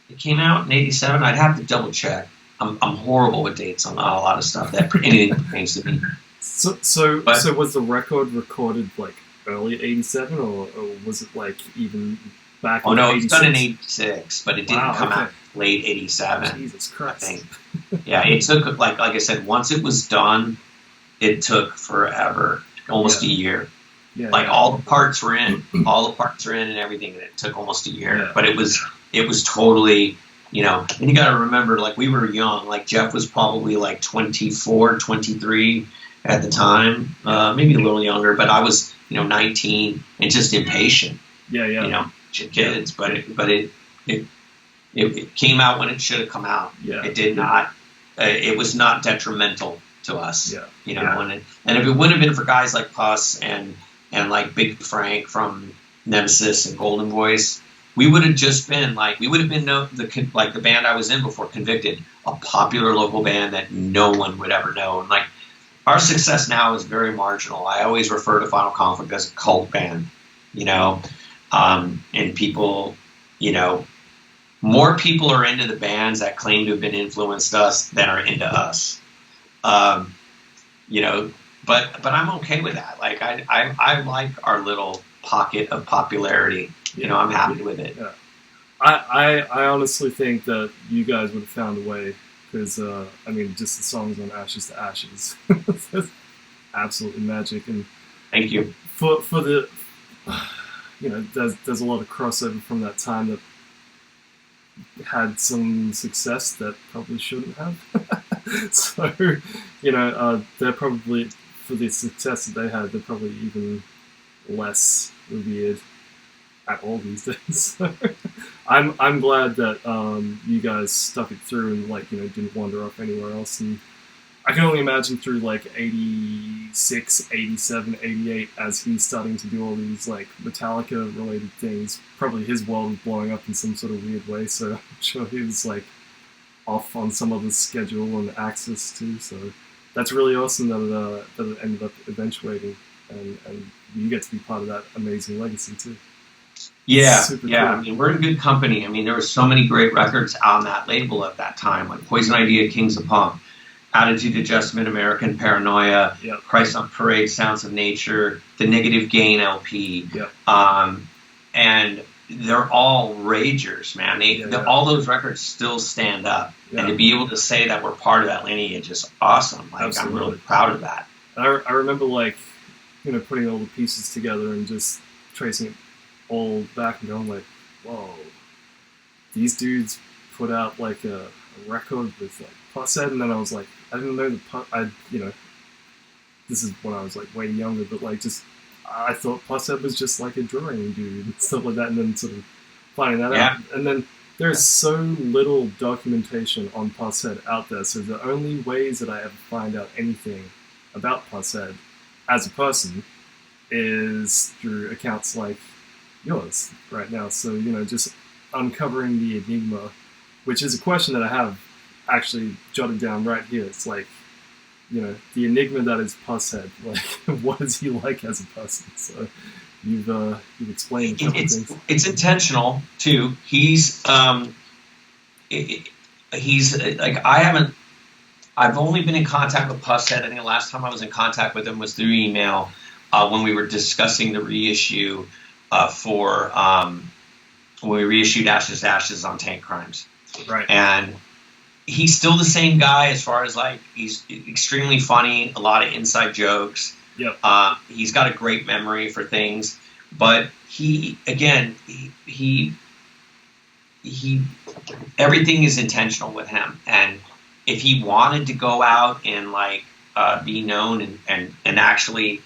It came out in 87. I'd have to double check. I'm horrible with dates on a lot of stuff that anything pertains to me. So was the record recorded like early 87, or was it like even back? Oh, no, it was done in 86, but it didn't come out late 87. Jesus Christ! I think. Yeah, it took like I said, once it was done, it took forever, almost a year. Yeah, like all the parts were in, and everything, and it took almost a year. Yeah. But it was totally, you know. And you got to remember, like, we were young. Like, Jeff was probably like 24, 23 at the time, maybe a little younger. But I was, 19 and just impatient. Yeah. You know, kids. But it came out when it should have come out. Yeah. It did not. It was not detrimental to us. Yeah. And if it wouldn't have been for guys like Puss and like Big Frank from Nemesis and Golden Voice, we would have just been like, the band I was in before Convicted, a popular local band that no one would ever know. And like, our success now is very marginal. I always refer to Final Conflict as a cult band, and people, more people are into the bands that claim to have been influenced us than are into us. But I'm okay with that. Like, I like our little pocket of popularity. I'm happy with it. Yeah. I honestly think that you guys would have found a way, because just the songs on Ashes to Ashes, that's absolutely magic. And thank you for the there's a lot of crossover from that time that had some success that probably shouldn't have. So, they're probably, for the success that they had, they're probably even less revered at all these days. So, I'm glad that you guys stuck it through and didn't wander off anywhere else. And I can only imagine through 86, 87, 88, as he's starting to do all these Metallica related things, probably his world was blowing up in some sort of weird way. So I'm sure he was off on some other schedule and access to. So that's really awesome that it ended up eventuating, and you get to be part of that amazing legacy too. Yeah, Super yeah. cool. I mean, we're in good company. I mean, there were so many great records on that label at that time, like Poison Idea, Kings of Punk, Attitude Adjustment, American Paranoia, Yep. Christ on Parade, Sounds of Nature, the Negative Gain LP. Yep. And they're all ragers, man. All those records still stand up. Yeah. And to be able to say that we're part of that lineage is awesome. Like, Absolutely. I'm really proud of that. I remember, like, you know, putting all the pieces together and just tracing it all back and going like, whoa, these dudes put out like a record with like Pushead, and then I was like, I didn't know this is when I was like way younger, but like just I thought Pushead was just like a drawing dude and stuff like that, and then sort of finding that out, and then there's so little documentation on Pushead out there, so the only ways that I ever find out anything about Pushead as a person is through accounts like yours right now. So, you know, just uncovering the enigma, which is a question that I have actually jotted down right here. It's like, you know, the enigma that is Pushead. Like, what is he like as a person? So you've explained a couple things. It's intentional too. He's like, I've only been in contact with Pushead. I think the last time I was in contact with him was through email when we were discussing the reissue when we reissued Ashes to Ashes on Tank Crimes. Right. And he's still the same guy as far as, like, he's extremely funny, a lot of inside jokes. Yep. He's got a great memory for things, but he everything is intentional with him. And if he wanted to go out and, like, be known and actually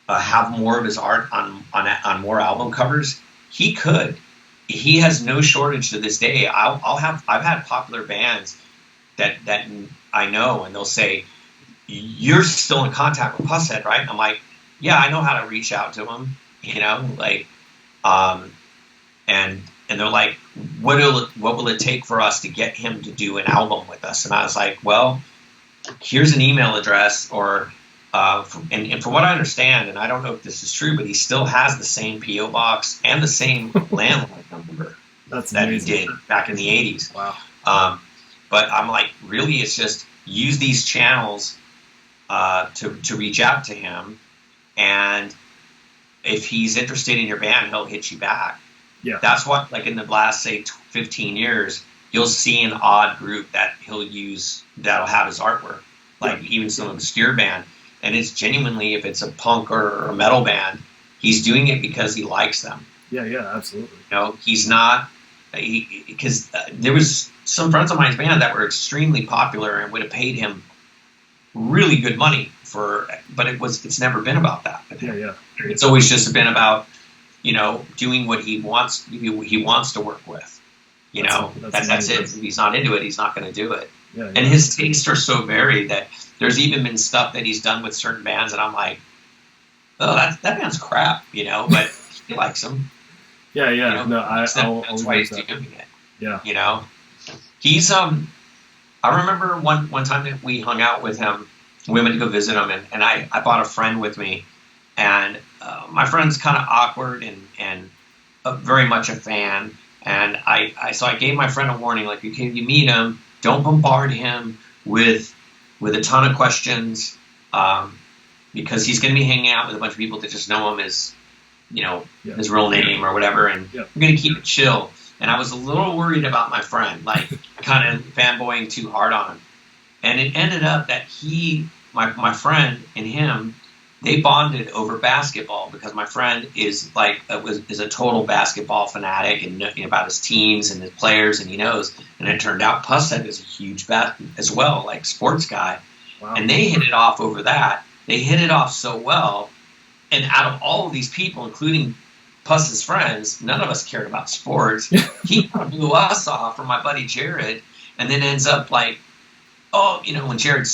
have more of his art on more album covers, he could. He has no shortage to this day. I've had popular bands that I know, and they'll say, "You're still in contact with Pushead, right?" I'm like, "Yeah, I know how to reach out to him." You know, like, and they're like, what will it take for us to get him to do an album with us? And I was like, well, here's an email address, or and from what I understand, and I don't know if this is true, but he still has the same P.O. box and the same landline number that he did back in the 80s. Wow. But I'm like, really, it's just use these channels to reach out to him, and if he's interested in your band, he'll hit you back. Yeah. That's what, like, in the last, say, 15 years, you'll see an odd group that he'll use that'll have his artwork, like even some obscure band. And it's genuinely, if it's a punk or a metal band, he's doing it because he likes them. Yeah, absolutely. You know, he's not, because there was some friends of mine's band that were extremely popular and would have paid him really good money for, but it's never been about that. Yeah. It's always just been about, you know, doing what he wants to work with. You know, that's it. If he's not into it, he's not going to do it. Yeah. And his tastes are so varied that there's even been stuff that he's done with certain bands, and I'm like, oh, that band's crap, you know, but he likes them. Yeah. You know? No, that's why he's doing it. Yeah. You know, he's I remember one time that we hung out with him. We went to go visit him, and I brought a friend with me, and my friend's kind of awkward and very much a fan. And so I gave my friend a warning, like, okay, you meet him, don't bombard him with a ton of questions, because he's going to be hanging out with a bunch of people that just know him as, you know, his real name or whatever, and we're going to keep it chill. And I was a little worried about my friend, like, kind of fanboying too hard on him. And it ended up that my friend and him, they bonded over basketball, because my friend is a total basketball fanatic and about his teams and his players, and he knows. And it turned out Pushead is a huge as well, like, sports guy. Wow. And they hit it off over that. They hit it off so well. And out of all of these people, including Puss's friends, none of us cared about sports. He blew us off from my buddy Jared, and then ends up like, oh, you know, when Jared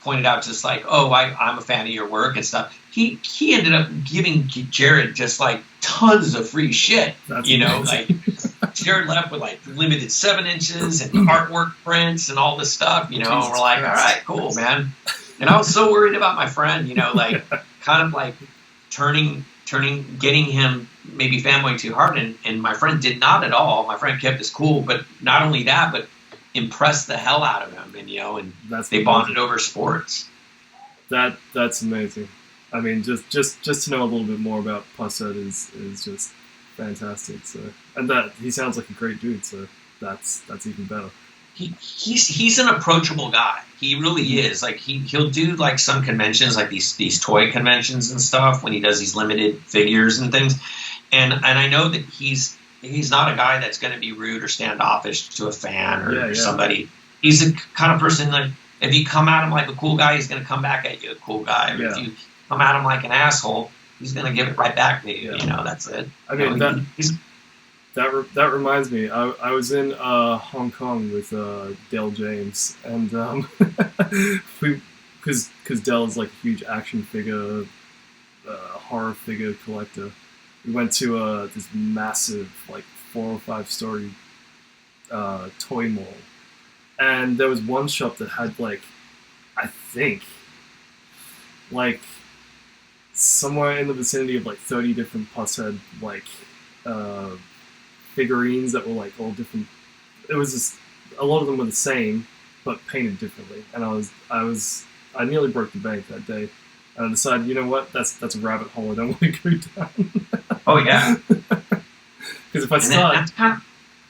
pointed out just like, oh, I'm a fan of your work and stuff. He ended up giving Jared just like tons of free shit, that's, you know, amazing. Like scared left with like limited 7 inches and artwork prints and all this stuff, you know. Jesus and we're like, Christ. all right, cool, man. And I was so worried about my friend, you know, like kind of like getting him maybe fanboy too hard. And my friend did not at all. My friend kept his cool, but not only that, but impressed the hell out of him. And, you know, and they bonded over sports. That's amazing. I mean, just to know a little bit more about Pushead is just fantastic. So, and that he sounds like a great dude. So that's even better. He's an approachable guy. He really is. Like he'll do like some conventions, like these toy conventions and stuff, when he does these limited figures and things. And I know that he's not a guy that's going to be rude or standoffish to a fan or somebody. He's the kind of person that if you come at him like a cool guy, he's going to come back at you a cool guy. Or if you come at him like an asshole, he's going to give it right back to you. You know, that's it. I mean, that reminds me. I was in Hong Kong with Dale James, and because Dale's like a huge action figure, horror figure collector. We went to this massive, like 4 or 5 story toy mall, and there was one shop that had like, I think, like somewhere in the vicinity of like 30 different Pushead like figurines that were like all different. It was just a lot of them were the same but painted differently, and I nearly broke the bank that day. And I decided, you know what, that's a rabbit hole I don't want to go down. Oh yeah, because if I start, that's kind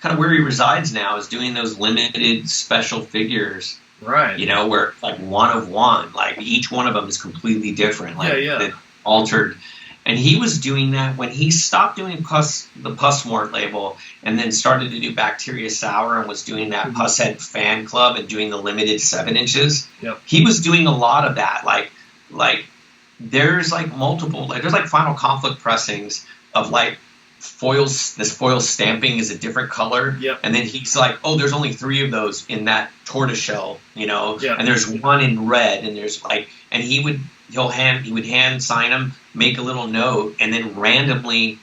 of where he resides now, is doing those limited special figures, right? You know, where like one of one, like each one of them is completely different, like altered. And he was doing that when he stopped doing the Pusmort label and then started to do Bacteria Sour and was doing that Pushead fan club and doing the limited 7 inches. Yep. He was doing a lot of that. Like there's like multiple, like there's like Final Conflict pressings of like foils. This foil stamping is a different color. Yep. And then he's like, oh, there's only 3 of those in that tortoiseshell, you know, Yep. and there's one in red, and there's like, and he would hand sign them, make a little note, and then randomly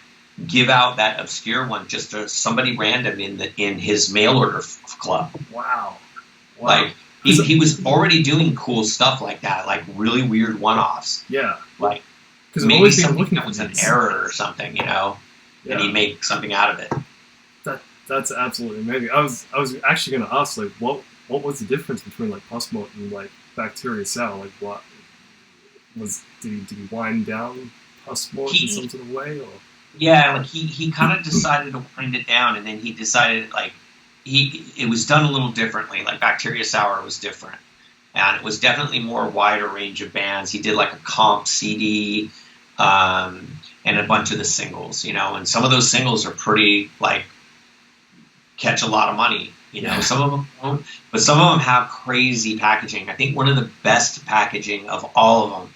give out that obscure one just to somebody random in his mail order club. Wow. Like he was already doing cool stuff like that, like really weird one-offs. Yeah. Like because maybe something that was an error or something, you know, and he'd make something out of it. That's absolutely amazing. I was actually going to ask, like, what was the difference between like Pusmort and like Bacteria Sour? Like, what did he wind down Pusmort in some sort of way, or? Yeah, like he kind of decided to wind it down, and then he decided like it was done a little differently. Like Bacteria Sour was different, and it was definitely more wider range of bands. He did like a comp CD, and a bunch of the singles, you know, and some of those singles are pretty like catch a lot of money, you know. Some of them don't, but some of them have crazy packaging. I think one of the best packaging of all of them,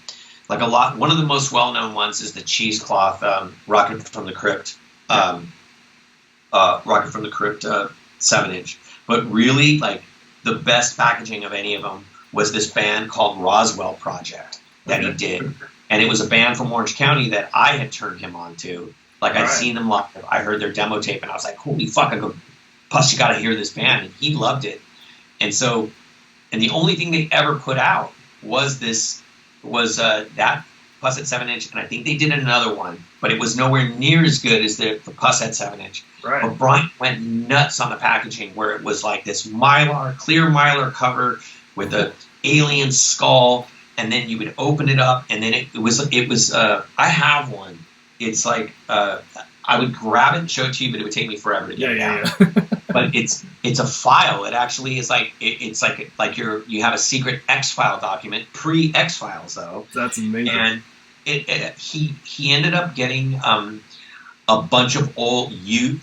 like one of the most well-known ones is the cheesecloth Rocket from the Crypt, Rocket from the Crypt 7-inch. But really, like the best packaging of any of them was this band called Roswell Project that he did, and it was a band from Orange County that I had turned him on to. Like I'd seen them live, I heard their demo tape, and I was like, holy fuck! I go, Puss, you got to hear this band, and he loved it. And so, and the only thing they ever put out was that Pushead 7-inch, and I think they did another one, but it was nowhere near as good as the Pushead 7-inch. Right. But Brian went nuts on the packaging, where it was like this clear mylar cover with a alien skull, and then you would open it up, and then it was. I have one. It's like I would grab it and show it to you, but it would take me forever to get it out. But it's a file. It actually is like it's like you have a secret X-File document, pre-X-Files though. That's amazing. And he ended up getting a bunch of old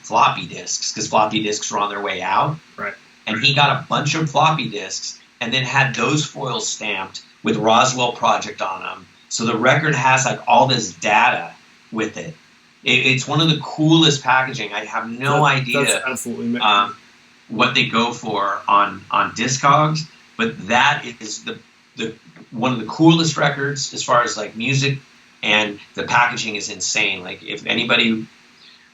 floppy disks, because floppy disks were on their way out. Right. And he got a bunch of floppy disks and then had those foils stamped with Roswell Project on them. So the record has like all this data with it. It's one of the coolest packaging. I have no idea that's absolutely what they go for on Discogs, but that is the one of the coolest records as far as like music, and the packaging is insane. Like if anybody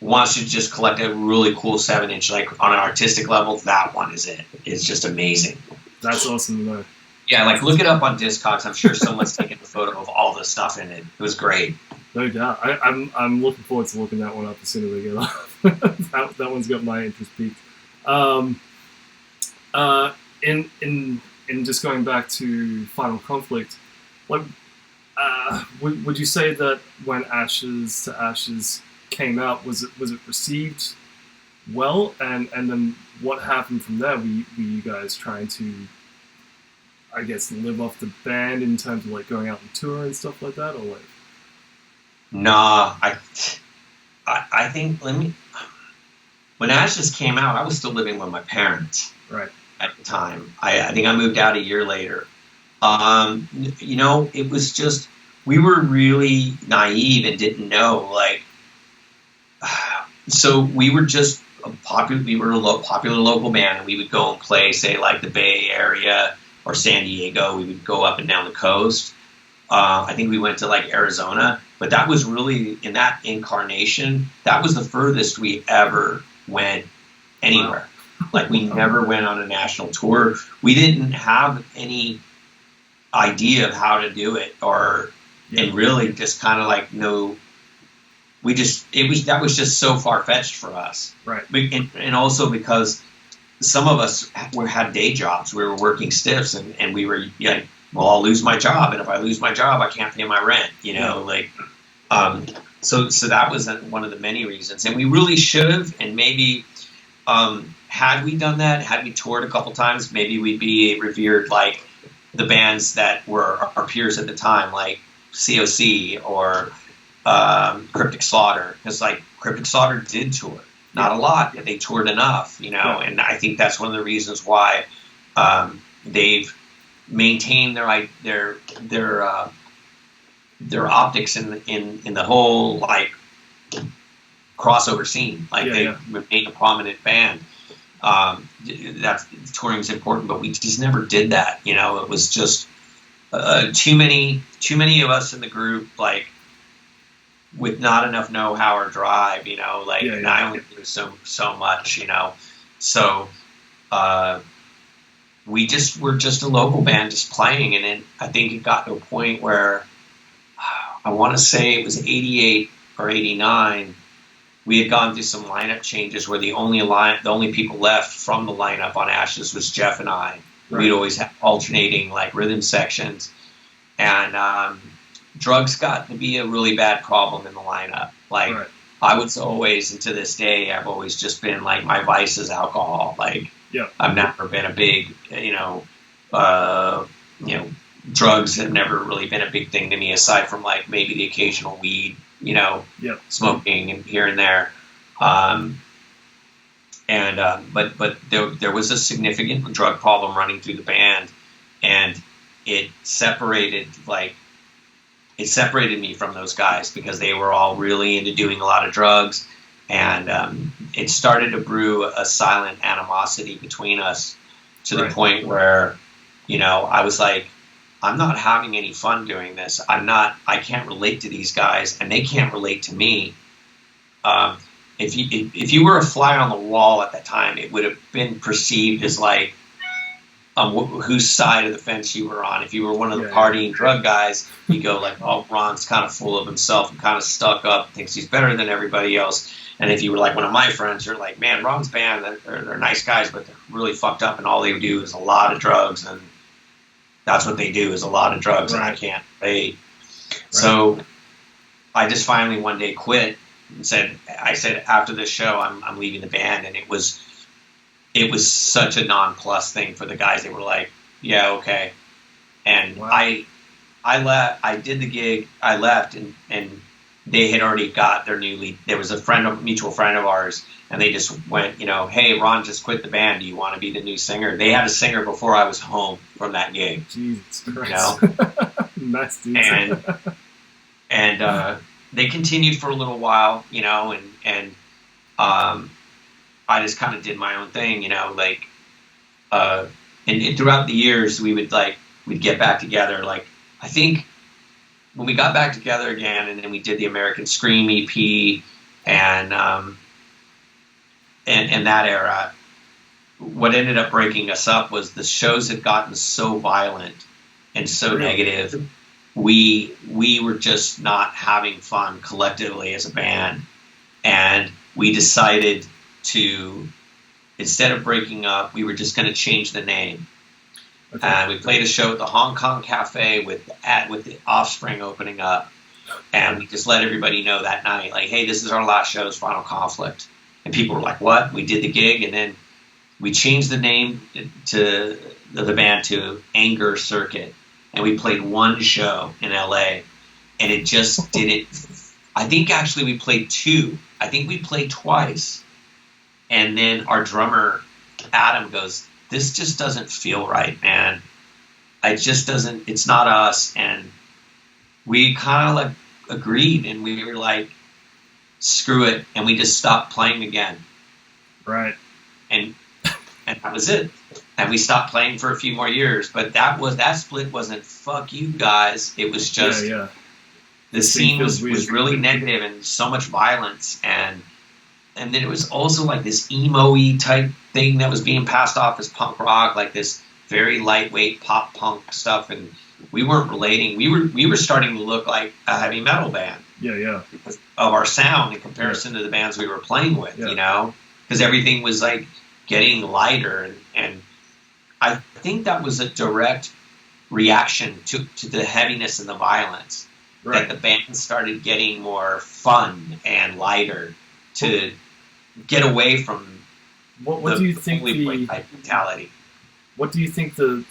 wants to just collect a really cool 7-inch, like on an artistic level, that one is it. It's just amazing. That's awesome to know. Yeah, like look it up on Discogs. I'm sure someone's taken a photo of all the stuff in it. It was great. No doubt. I'm looking forward to looking that one up as soon as we get off. that one's got my interest peaked. In just going back to Final Conflict, like, would you say that when Ashes to Ashes came out, was it received well, and then what happened from there? Were you guys trying to, I guess, live off the band in terms of like going out on tour and stuff like that, or like? Nah, I think when Ashes came out, I was still living with my parents. Right. At the time. I think I moved out a year later. It was just, we were really naive and didn't know, like, so we were just popular local band, and we would go and play, say, like the Bay Area or San Diego. We would go up and down the coast. I think we went to like Arizona, but that was really, in that incarnation, that was the furthest we ever went anywhere. Wow. Like we never went on a national tour. We didn't have any idea of how to do it, and really just kind of like that was just so far fetched for us. Right. And also because some of us had day jobs. We were working stiffs, and we were like, well, I'll lose my job, and if I lose my job, I can't pay my rent. So that was one of the many reasons, and we really should have. And maybe had we done that, had we toured a couple times, maybe we'd be revered like the bands that were our peers at the time, like COC or Cryptic Slaughter, because like Cryptic Slaughter did tour, not a lot, but they toured enough, and I think that's one of the reasons why they've maintain their optics in the whole like crossover scene. Like they remain a prominent band. That's touring is important, but we just never did that. It was just too many of us in the group, like with not enough know-how or drive. And I only do so much. So. We were just a local band just playing, and then I think it got to a point where I want to say it was 88 or 89. We had gone through some lineup changes where the only people left from the lineup on Ashes was Jeff and I. Right. We'd always have alternating like rhythm sections, and drugs got to be a really bad problem in the lineup. Like right. I was always, and to this day, I've always just been like my vice is alcohol. Like. Yeah. I've never been a big, drugs have never really been a big thing to me, aside from like maybe the occasional weed, smoking and here and there. But there was a significant drug problem running through the band, and it separated me from those guys because they were all really into doing a lot of drugs. And it started to brew a silent animosity between us to the point where, I was like, I'm not having any fun doing this. I can't relate to these guys, and they can't relate to me. If you were a fly on the wall at that time, it would have been perceived as like whose side of the fence you were on. If you were one of the partying drug guys, you go like, oh, Ron's kind of full of himself and kind of stuck up, thinks he's better than everybody else. And if you were like one of my friends, you're like, man, Ron's band, they're nice guys, but they're really fucked up, and all they do is a lot of drugs, and that's what they do is a lot of drugs, and I can't relate. Right. So I just finally one day quit and said after this show, I'm leaving the band, and it was such a nonplus thing for the guys. They were like, yeah, okay. And I left. I did the gig. I left, and they had already got their new lead. There was a mutual friend of ours, and they just went, hey, Ron just quit the band. Do you want to be the new singer? They had a singer before I was home from that gig. Jesus Christ. Nice dude. And they continued for a little while, and I just kind of did my own thing, and throughout the years we'd get back together. Like, I think when we got back together again, and then we did the American Scream EP, and that era. What ended up breaking us up was the shows had gotten so violent and so negative. We were just not having fun collectively as a band, and we decided to, instead of breaking up, we were just going to change the name. Okay. And we played a show at the Hong Kong Cafe with the Offspring opening up, and we just let everybody know that night, like, hey, this is our last show, it's Final Conflict. And people were like, what? We did the gig, and then we changed the name to the band to Anger Circuit, and we played one show in LA, and it just didn't. I think actually we played two. I think we played twice, and then our drummer Adam goes, "This just doesn't feel right, man. It just doesn't. It's not us." And we kind of like agreed, and we were like, "Screw it," and we just stopped playing again. Right. And that was it. And we stopped playing for a few more years. But that split wasn't fuck you guys. It was just the scene was really negative and so much violence, and then it was also like this emo-y type thing that was being passed off as punk rock, like this very lightweight pop punk stuff, and we weren't relating. We were starting to look like a heavy metal band. Yeah. Because of our sound in comparison to the bands we were playing with, you know? Because everything was like getting lighter, and I think that was a direct reaction to the heaviness and the violence. Right. That the band started getting more fun and lighter to get away from what do you think mentality. What do you think the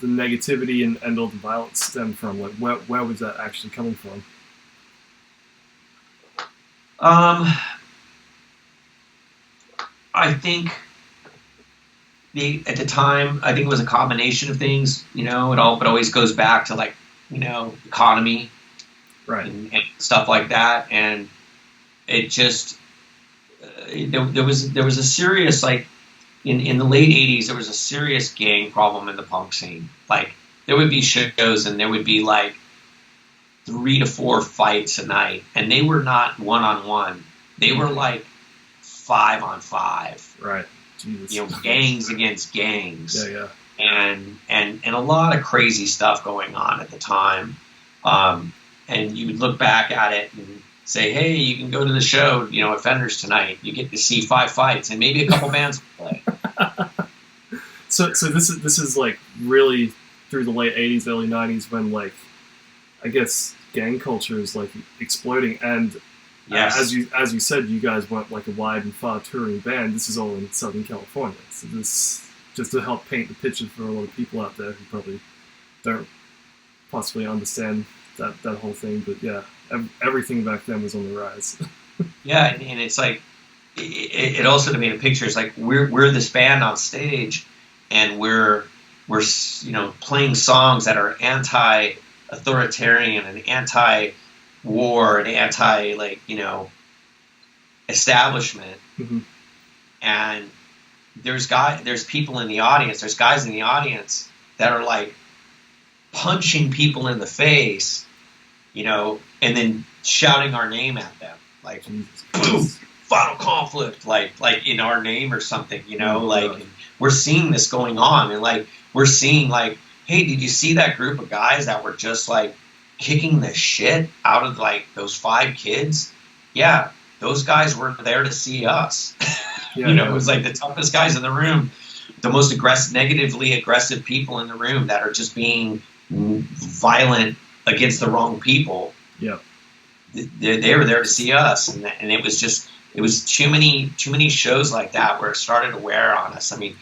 negativity and all the violence stemmed from? Like, where was that actually coming from? I think at the time, I think it was a combination of things. You know, it always goes back to, like, you know, economy, right, and stuff like that. And it just there was a serious, like, in the late '80s, there was a serious gang problem in the punk scene. Like, there would be shows and there would be like 3 to 4 fights a night, and they were not 1-on-1. They were like 5-on-5. Right. Jesus. You know, gangs against gangs. Yeah. And a lot of crazy stuff going on at the time. And you would look back at it and say, hey, you can go to the show, you know, at Fender's tonight. You get to see 5 fights and maybe a couple bands play. So this is like really through the late '80s, early '90s, when, like, I guess gang culture is like exploding. And yes, as you said, you guys weren't like a wide and far touring band. This is all in Southern California. So this, just to help paint the picture for a lot of people out there who probably don't possibly understand that whole thing. But yeah, everything back then was on the rise. Yeah, and it's like, it also, to paint a picture, is like we're this band on stage, and we're you know, playing songs that are anti-authoritarian and anti-war and anti, like, you know, establishment. Mm-hmm. And there's people in the audience, there's guys in the audience that are like punching people in the face, you know, and then shouting our name at them, like, boom, Final Conflict, like in our name or something, you know. Oh, like, and we're seeing this going on, and like we're seeing, like, hey, did you see that group of guys that were just like kicking the shit out of like those 5 kids? Yeah, those guys were there to see us. Yeah, you know, it was like the toughest guys in the room, the most negatively aggressive people in the room that are just being violent against the wrong people. Yeah, they were there to see us, and it was too many shows like that where it started to wear on us. I mean,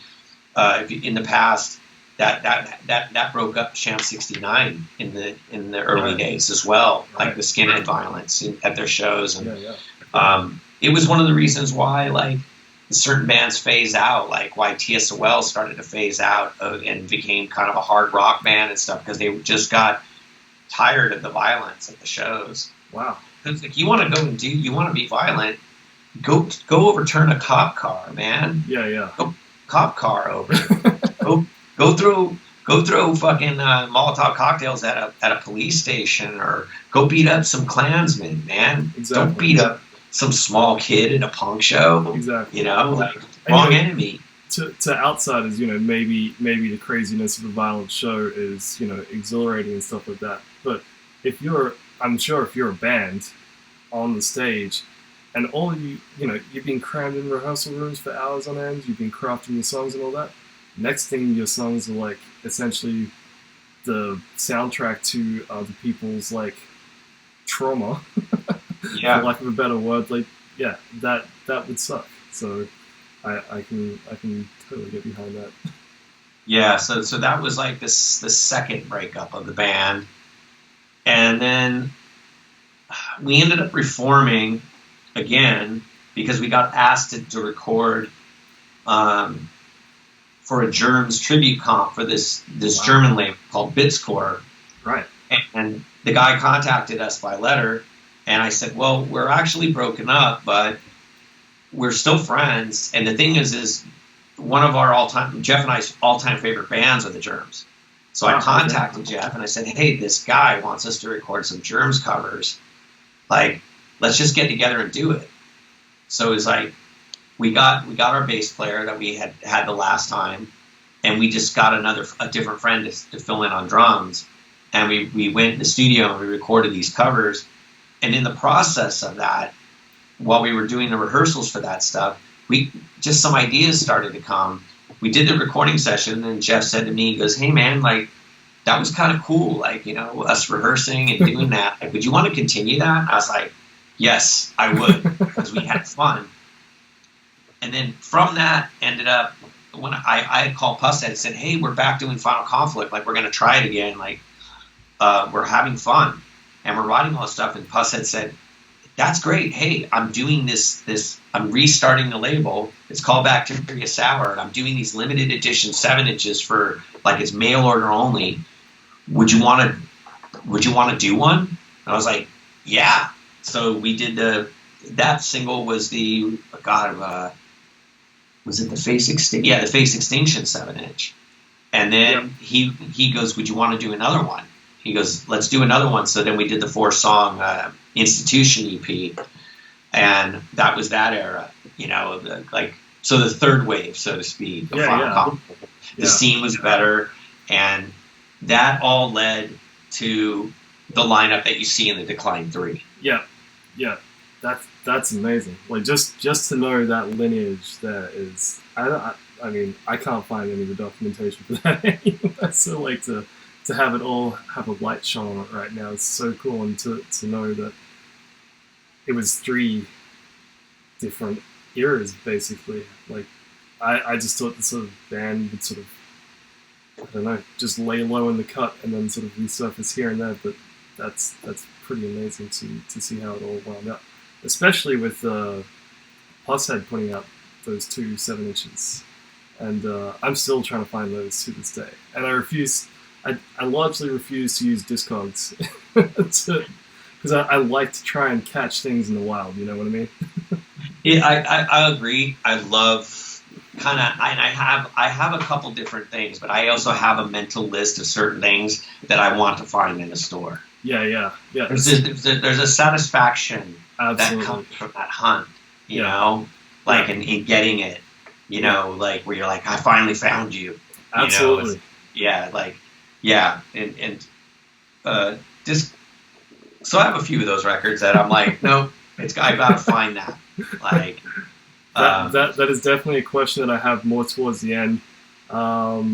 in the past, that broke up Sham 69 in the early days as well, like the skinhead violence at their shows, and it was one of the reasons why, like, certain bands phase out, like why TSOL started to phase out and became kind of a hard rock band and stuff, because they just got tired of the violence at the shows. Wow. It's like, you want to go and you want to be violent, go overturn a cop car, man. Yeah. Go cop car over. go throw fucking Molotov cocktails at a police station, or go beat up some Klansmen, man. Exactly. some small kid in a punk show. Exactly. You know, like wrong enemy. To outsiders, you know, maybe the craziness of a violent show is, you know, exhilarating and stuff like that. But I'm sure if you're a band on the stage, and all you know, you've been crammed in rehearsal rooms for hours on end, you've been crafting your songs and all that. Next thing, your songs are like essentially the soundtrack to other people's like trauma, Yeah. for lack of a better word. Like, yeah, that would suck. So I can totally get behind that. Yeah, so that was like the second breakup of the band, and then we ended up reforming again because we got asked to record for a Germs tribute comp for this Wow. German label called Bitscore. Right. And the guy contacted us by letter, and I said, well, we're actually broken up, but we're still friends. And the thing is one of our Jeff and I's all-time favorite bands are the Germs. So I contacted Jeff and I said, hey, this guy wants us to record some Germs covers. Like, let's just get together and do it. So it was like, we got our bass player that we had the last time, and we just got a different friend to fill in on drums. And we went in the studio and we recorded these covers. And in the process of that, while we were doing the rehearsals for that stuff, some ideas started to come. We did the recording session, and Jeff said to me, he goes, hey man, like, that was kind of cool, like, you know, us rehearsing and doing that. Like, would you want to continue that? I was like, yes, I would, because we had fun. And then from that ended up, when I had called Pushead and said, hey, we're back doing Final Conflict, like, we're going to try it again, like, we're having fun, and we're writing all this stuff. And Pushead said, that's great. Hey, I'm doing this. I'm restarting the label. It's called Bacteria Sour, and I'm doing these limited edition 7-inches for, like, it's mail order only. Would you want to do one? And I was like, yeah. So we did that single was was it the Face Extinction? Yeah, the Face Extinction 7-inch. And then he goes, would you want to do another one? He goes, let's do another one. So then we did the 4-song Institution EP, and that was that era, you know, so the third wave, so to speak. The scene was better, and that all led to the lineup that you see in the Decline 3. Yeah, that's amazing. Like, just to know that lineage there is, I mean, I can't find any of the documentation for that anywhere. So, like, to have it all have a light shone on it right now is so cool, and to know that it was 3 different eras, basically. Like, I just thought the sort of band would sort of, I don't know, just lay low in the cut and then sort of resurface here and there, but that's pretty amazing to see how it all wound up. Especially with Pushead putting out those 2 7-inches. And I'm still trying to find those to this day. And I largely refuse to use Discogs because I like to try and catch things in the wild, you know what I mean? Yeah, I agree. I love and I have a couple different things, but I also have a mental list of certain things that I want to find in a store. Yeah. There's a satisfaction Absolutely. that comes from that hunt, you know, like in getting it, you know, like where you're like, I finally found you. Absolutely. So I have a few of those records that I'm like, nope, I gotta find that. Like, that is definitely a question that I have more towards the end. But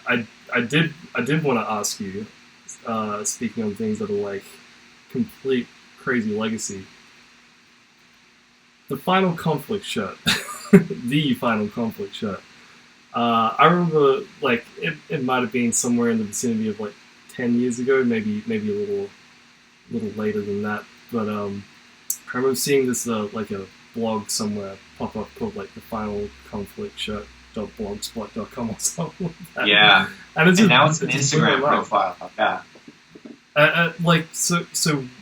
I did want to ask you, speaking on things that are like complete crazy legacy, the Final Conflict shirt, the Final Conflict shirt. I remember, like, it might have been somewhere in the vicinity of like 10 years ago, maybe a little later than that. But I remember seeing this like a blog somewhere pop up called like the Final Conflict Shirt.blogspot.com or something like that. Yeah, and now it's an Instagram profile. Yeah. Like, so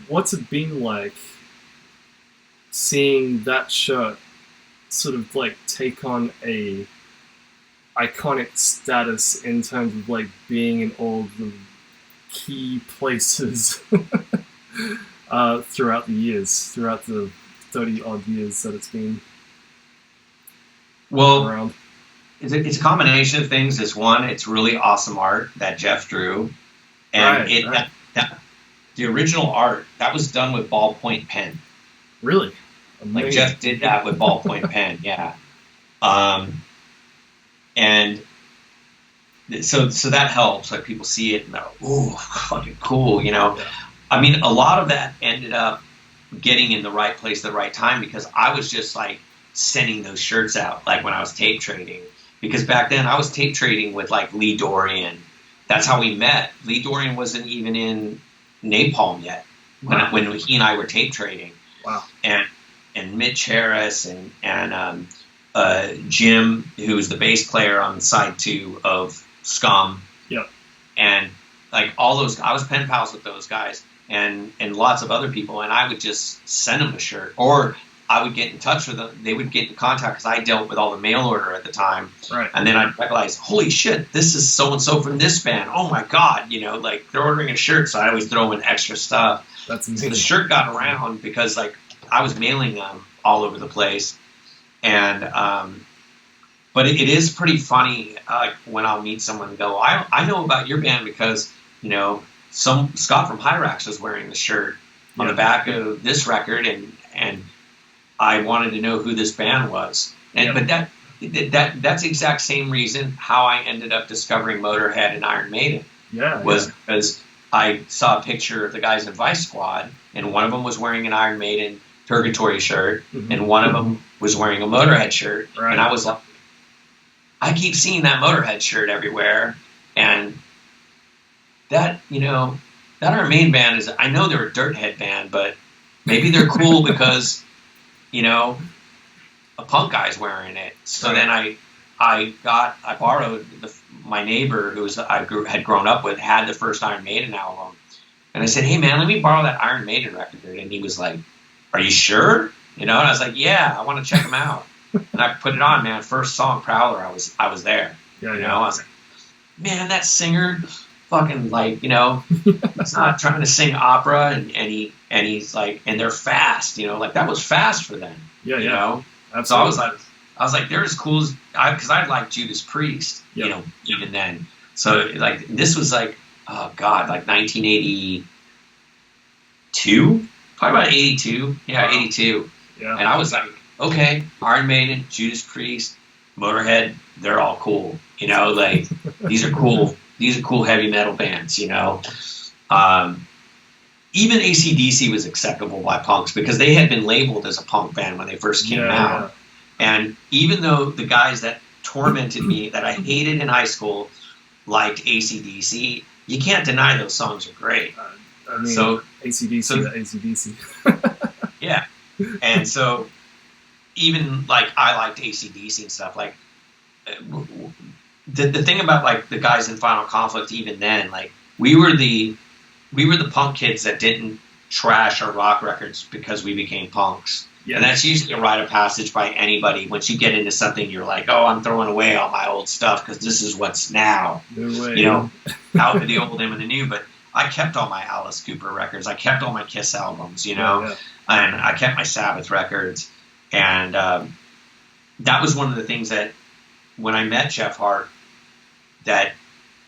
what's it been like seeing that shirt sort of like take on a iconic status in terms of like being in all the key places throughout the years, throughout the 30 odd years that it's been around? It's a combination of things. It's one, it's really awesome art that Jeff drew, and the original art that was done with ballpoint pen. Really? Amazing. Like Jeff did that with ballpoint pen, yeah. And so that helps. Like people see it and they're, oh, fucking cool, you know. Yeah. I mean, a lot of that ended up getting in the right place at the right time because I was just like sending those shirts out, like when I was tape trading. Because back then I was tape trading with like Lee Dorian. That's how we met. Lee Dorian wasn't even in Napalm yet when he and I were tape trading. Wow. And Mitch Harris and Jim, who was the bass player on side 2 of Scum. Yep. And like all those, I was pen pals with those guys and lots of other people, and I would just send them a shirt, or I would get in touch with them. They would get in contact because I dealt with all the mail order at the time. Right. And then I'd realize, holy shit, this is so-and-so from this band. Oh my God, you know, like they're ordering a shirt. So I always throw in extra stuff. That's amazing. So the shirt got around because like I was mailing them all over the place. And, but it is pretty funny when I'll meet someone and go, I know about your band because, you know, Scott from Hyrax was wearing the shirt on the back of this record, and I wanted to know who this band was. And but that's the exact same reason how I ended up discovering Motorhead and Iron Maiden. Was because I saw a picture of the guys in Vice Squad, and one of them was wearing an Iron Maiden Purgatory shirt, and one of them was wearing a Motorhead shirt, and I was like, I keep seeing that Motorhead shirt everywhere, and that, you know, that Iron Maiden band is, I know they're a Dirthead band, but maybe they're cool because, you know, a punk guy's wearing it. So then I borrowed my neighbor who had grown up with, had the first Iron Maiden album, and I said, hey man, let me borrow that Iron Maiden record, and he was like, are you sure? You know, and I was like, yeah, I want to check them out. And I put it on, man. First song, Prowler, I was there. Yeah, you know, I was like, man, that singer, fucking like, you know, he's not trying to sing opera, and he's like, and they're fast, you know, like that was fast for them. Yeah, you know. Absolutely. So I was like, they're as cool as because I liked Judas Priest, you know, even then. So like this was like, oh God, like 1982. Probably about 82. Yeah, 82. Yeah. And I was like, okay, Iron Maiden, Judas Priest, Motorhead, they're all cool. You know, like these are cool heavy metal bands, you know. Even AC/DC was acceptable by punks because they had been labeled as a punk band when they first came out. Yeah. And even though the guys that tormented me, that I hated in high school, liked AC/DC, you can't deny those songs are great. I mean, so AC/DC. Yeah. And so even like I liked AC/DC and stuff. Like the thing about like the guys in Final Conflict, even then, like we were the punk kids that didn't trash our rock records because we became punks. Yeah. And that's usually a rite of passage by anybody. Once you get into something, you're like, oh, I'm throwing away all my old stuff because this is what's now. No way. You know, out of the old in and the new. But I kept all my Alice Cooper records. I kept all my Kiss albums, you know, and I kept my Sabbath records. And that was one of the things that when I met Jeff Hart that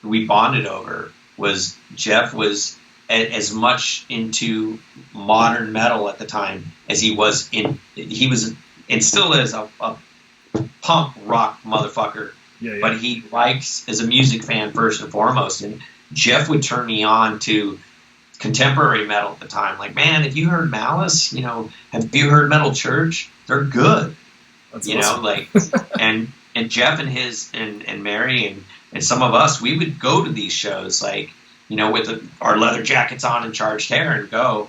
we bonded over was Jeff was as much into modern metal at the time as he was and still is a punk rock motherfucker. Yeah. But he likes as a music fan first and foremost. And Jeff would turn me on to contemporary metal at the time. Like, man, have you heard Malice? You know, have you heard Metal Church? They're good. That's you awesome. know, like, and Jeff and his and Mary and some of us, we would go to these shows, like, you know, with our leather jackets on and charged hair and go.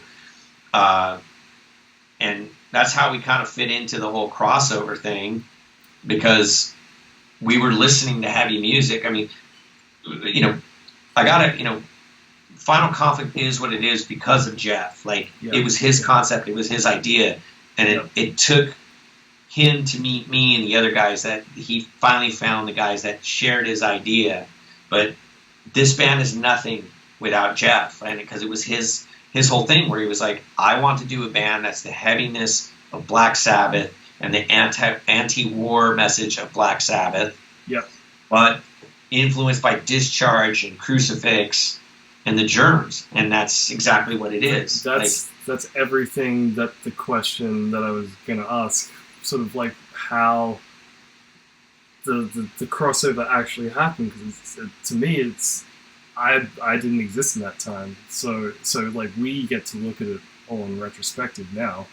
And that's how we kind of fit into the whole crossover thing, because we were listening to heavy music. I mean, you know, Final Conflict is what it is because of Jeff. Like, it was his concept, it was his idea, and it took him to meet me and the other guys that he finally found the guys that shared his idea. But this band is nothing without Jeff, and because it was his his whole thing where he was like, I want to do a band that's the heaviness of Black Sabbath and the anti-war message of Black Sabbath. Yep. But influenced by Discharge and Crucifix and the Germs, and that's exactly what it is. That's everything that the question that I was going to ask, sort of like how the crossover actually happened, because to me it's I didn't exist in that time, so like we get to look at it all in retrospective now,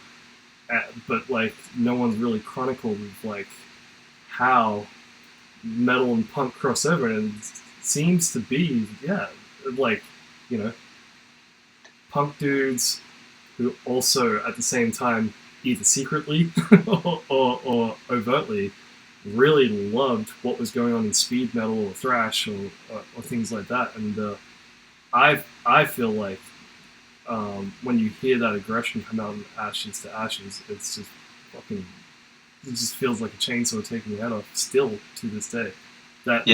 but like no one's really chronicled like how metal and punk crossover, and it seems to be like, you know, punk dudes who also at the same time either secretly or overtly really loved what was going on in speed metal or thrash or things like that. And I feel like when you hear that aggression come out in Ashes to Ashes, it's just fucking, it just feels like a chainsaw taking your head off still to this day. That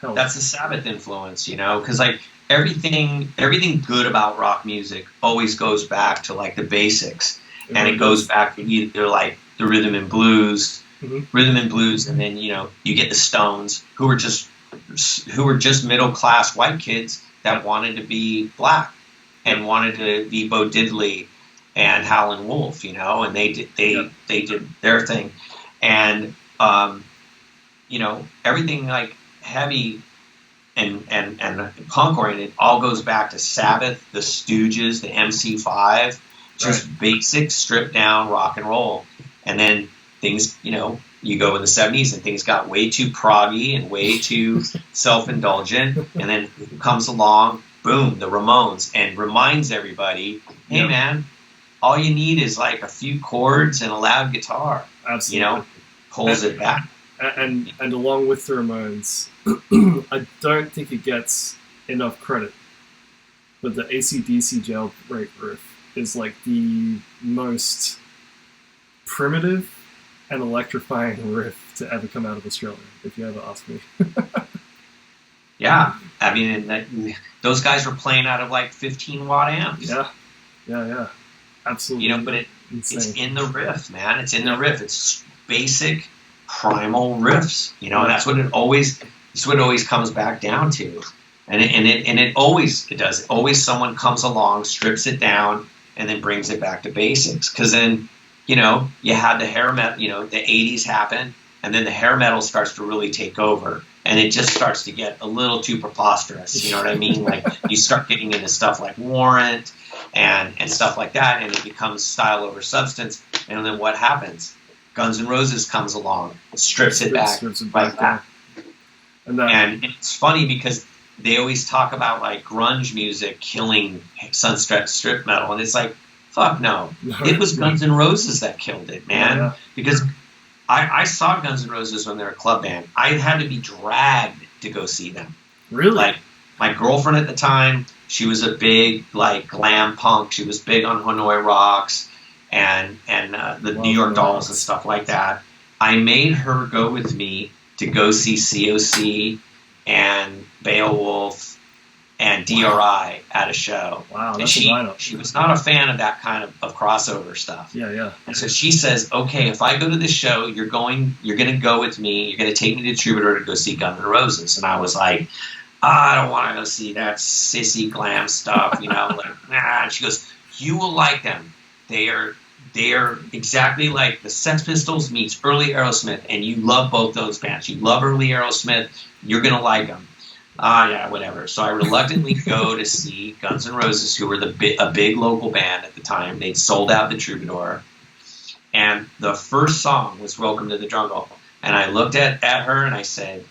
that's the Sabbath influence, you know, because like everything good about rock music always goes back to like the basics, and it goes back to either like the rhythm and blues, and then, you know, you get the Stones, who were just middle class white kids that wanted to be black and wanted to be Bo Diddley and Howlin' Wolf, you know, and they did their thing, and you know, everything like heavy and punk oriented all goes back to Sabbath, the Stooges, the MC5, just basic stripped down rock and roll. And then things, you know, you go in the 70s and things got way too proggy and way too self-indulgent, and then comes along, boom, the Ramones, and reminds everybody, hey man, all you need is like a few chords and a loud guitar. Absolutely. You know, pulls it back. And along with the Ramones, I don't think it gets enough credit, but the AC/DC Jailbreak riff is like the most primitive and electrifying riff to ever come out of Australia, if you ever ask me. Yeah, I mean, those guys were playing out of like 15-watt amps. Yeah, absolutely. You know, but it's in the riff, man. It's in the riff. It's basic, primal riffs. You know, that's what it always comes back down to. And it always does. Always someone comes along, strips it down, and then brings it back to basics. Because then, you know, you had the hair metal, you know, the 80s happen, and then the hair metal starts to really take over. And it just starts to get a little too preposterous. You know what I mean? Like, you start getting into stuff like Warrant and stuff like that, and it becomes style over substance. And then what happens? Guns N' Roses comes along, strips it back like that. And it's funny because they always talk about like grunge music killing Sunset Strip metal, and it's like, fuck no. It was Guns N' Roses that killed it, man. Yeah. Because I saw Guns N' Roses when they were a club band. I had to be dragged to go see them. Really? Like, my girlfriend at the time, she was a big like glam punk. She was big on Hanoi Rocks and the New York Dolls and stuff like that. I made her go with me to go see COC and Beowulf and DRI at a show. Wow, and she was not a fan of that kind of crossover stuff. Yeah. And so she says, okay, if I go to this show, you're going to go with me. You're going to take me to Troubadour to go see Guns N' Roses. And I was like, I don't want to go see that sissy glam stuff, you know, like, nah. And she goes, you will like them. They are exactly like the Sex Pistols meets early Aerosmith, and you love both those bands. You love early Aerosmith, you're going to like them. Yeah, whatever. So I reluctantly go to see Guns N' Roses, who were a big local band at the time. They'd sold out the Troubadour. And the first song was Welcome to the Jungle. And I looked at her and I said,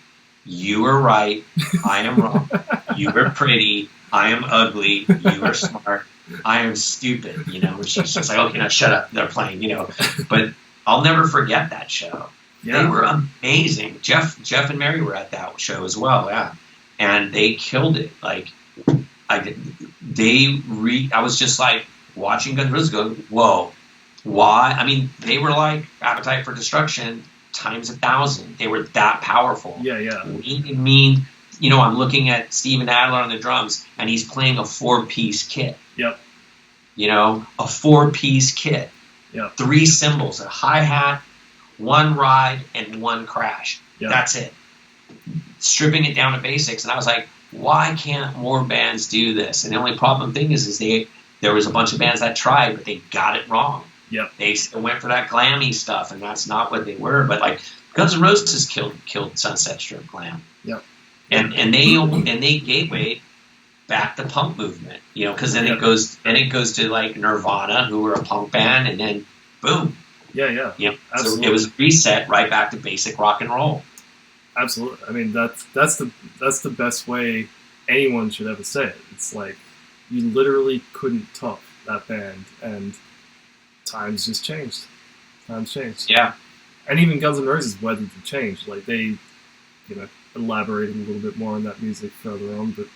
you were right, I am wrong. You were pretty, I am ugly. You were smart, I am stupid. You know, and she's just like, okay, now shut up, they're playing, you know. But I'll never forget that show. Yeah. They were amazing. Jeff and Mary were at that show as well, yeah. And they killed it. Like, I was just like watching Guns N' Roses go, whoa, why? I mean, they were like Appetite for Destruction times 1,000. They were that powerful. Yeah. Lean and mean, I'm looking at Steven Adler on the drums, and he's playing a 4-piece kit. Yep. A 4-piece kit. Yep. 3 cymbals, a hi-hat, 1 ride, and 1 crash. Yep. That's it. Stripping it down to basics, and I was like, why can't more bands do this? And the only thing is there was a bunch of bands that tried, but they got it wrong. Yep. They went for that glammy stuff, and that's not what they were. But like Guns N' Roses killed Sunset Strip glam. Yep. And they gatewayed back the punk movement, because then it goes to like Nirvana, who were a punk band, and then boom. Yeah. So it was a reset right back to basic rock and roll. Absolutely. I mean, that's the best way anyone should ever say it. It's like you literally couldn't top that band, and times just changed. Times changed. Yeah. And even Guns N' Roses weathered the change. Like they, elaborated a little bit more on that music further on, but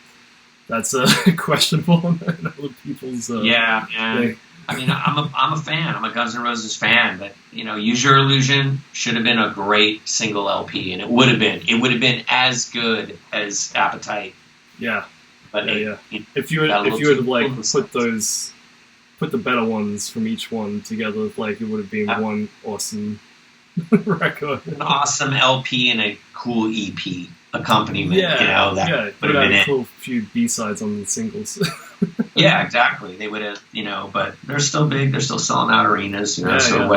that's questionable on other people's. Yeah. Thing. I mean, I'm a fan. I'm a Guns N' Roses fan, but Use Your Illusion should have been a great single LP, and it would have been as good as Appetite. Yeah, but if you were to like put the better ones from each one together, like it would have been one awesome record, an awesome LP, and a cool EP accompaniment. Yeah, that would have been a cool few B-sides on the singles. Yeah, exactly. They would have, but they're still big. They're still selling out arenas, Yeah, so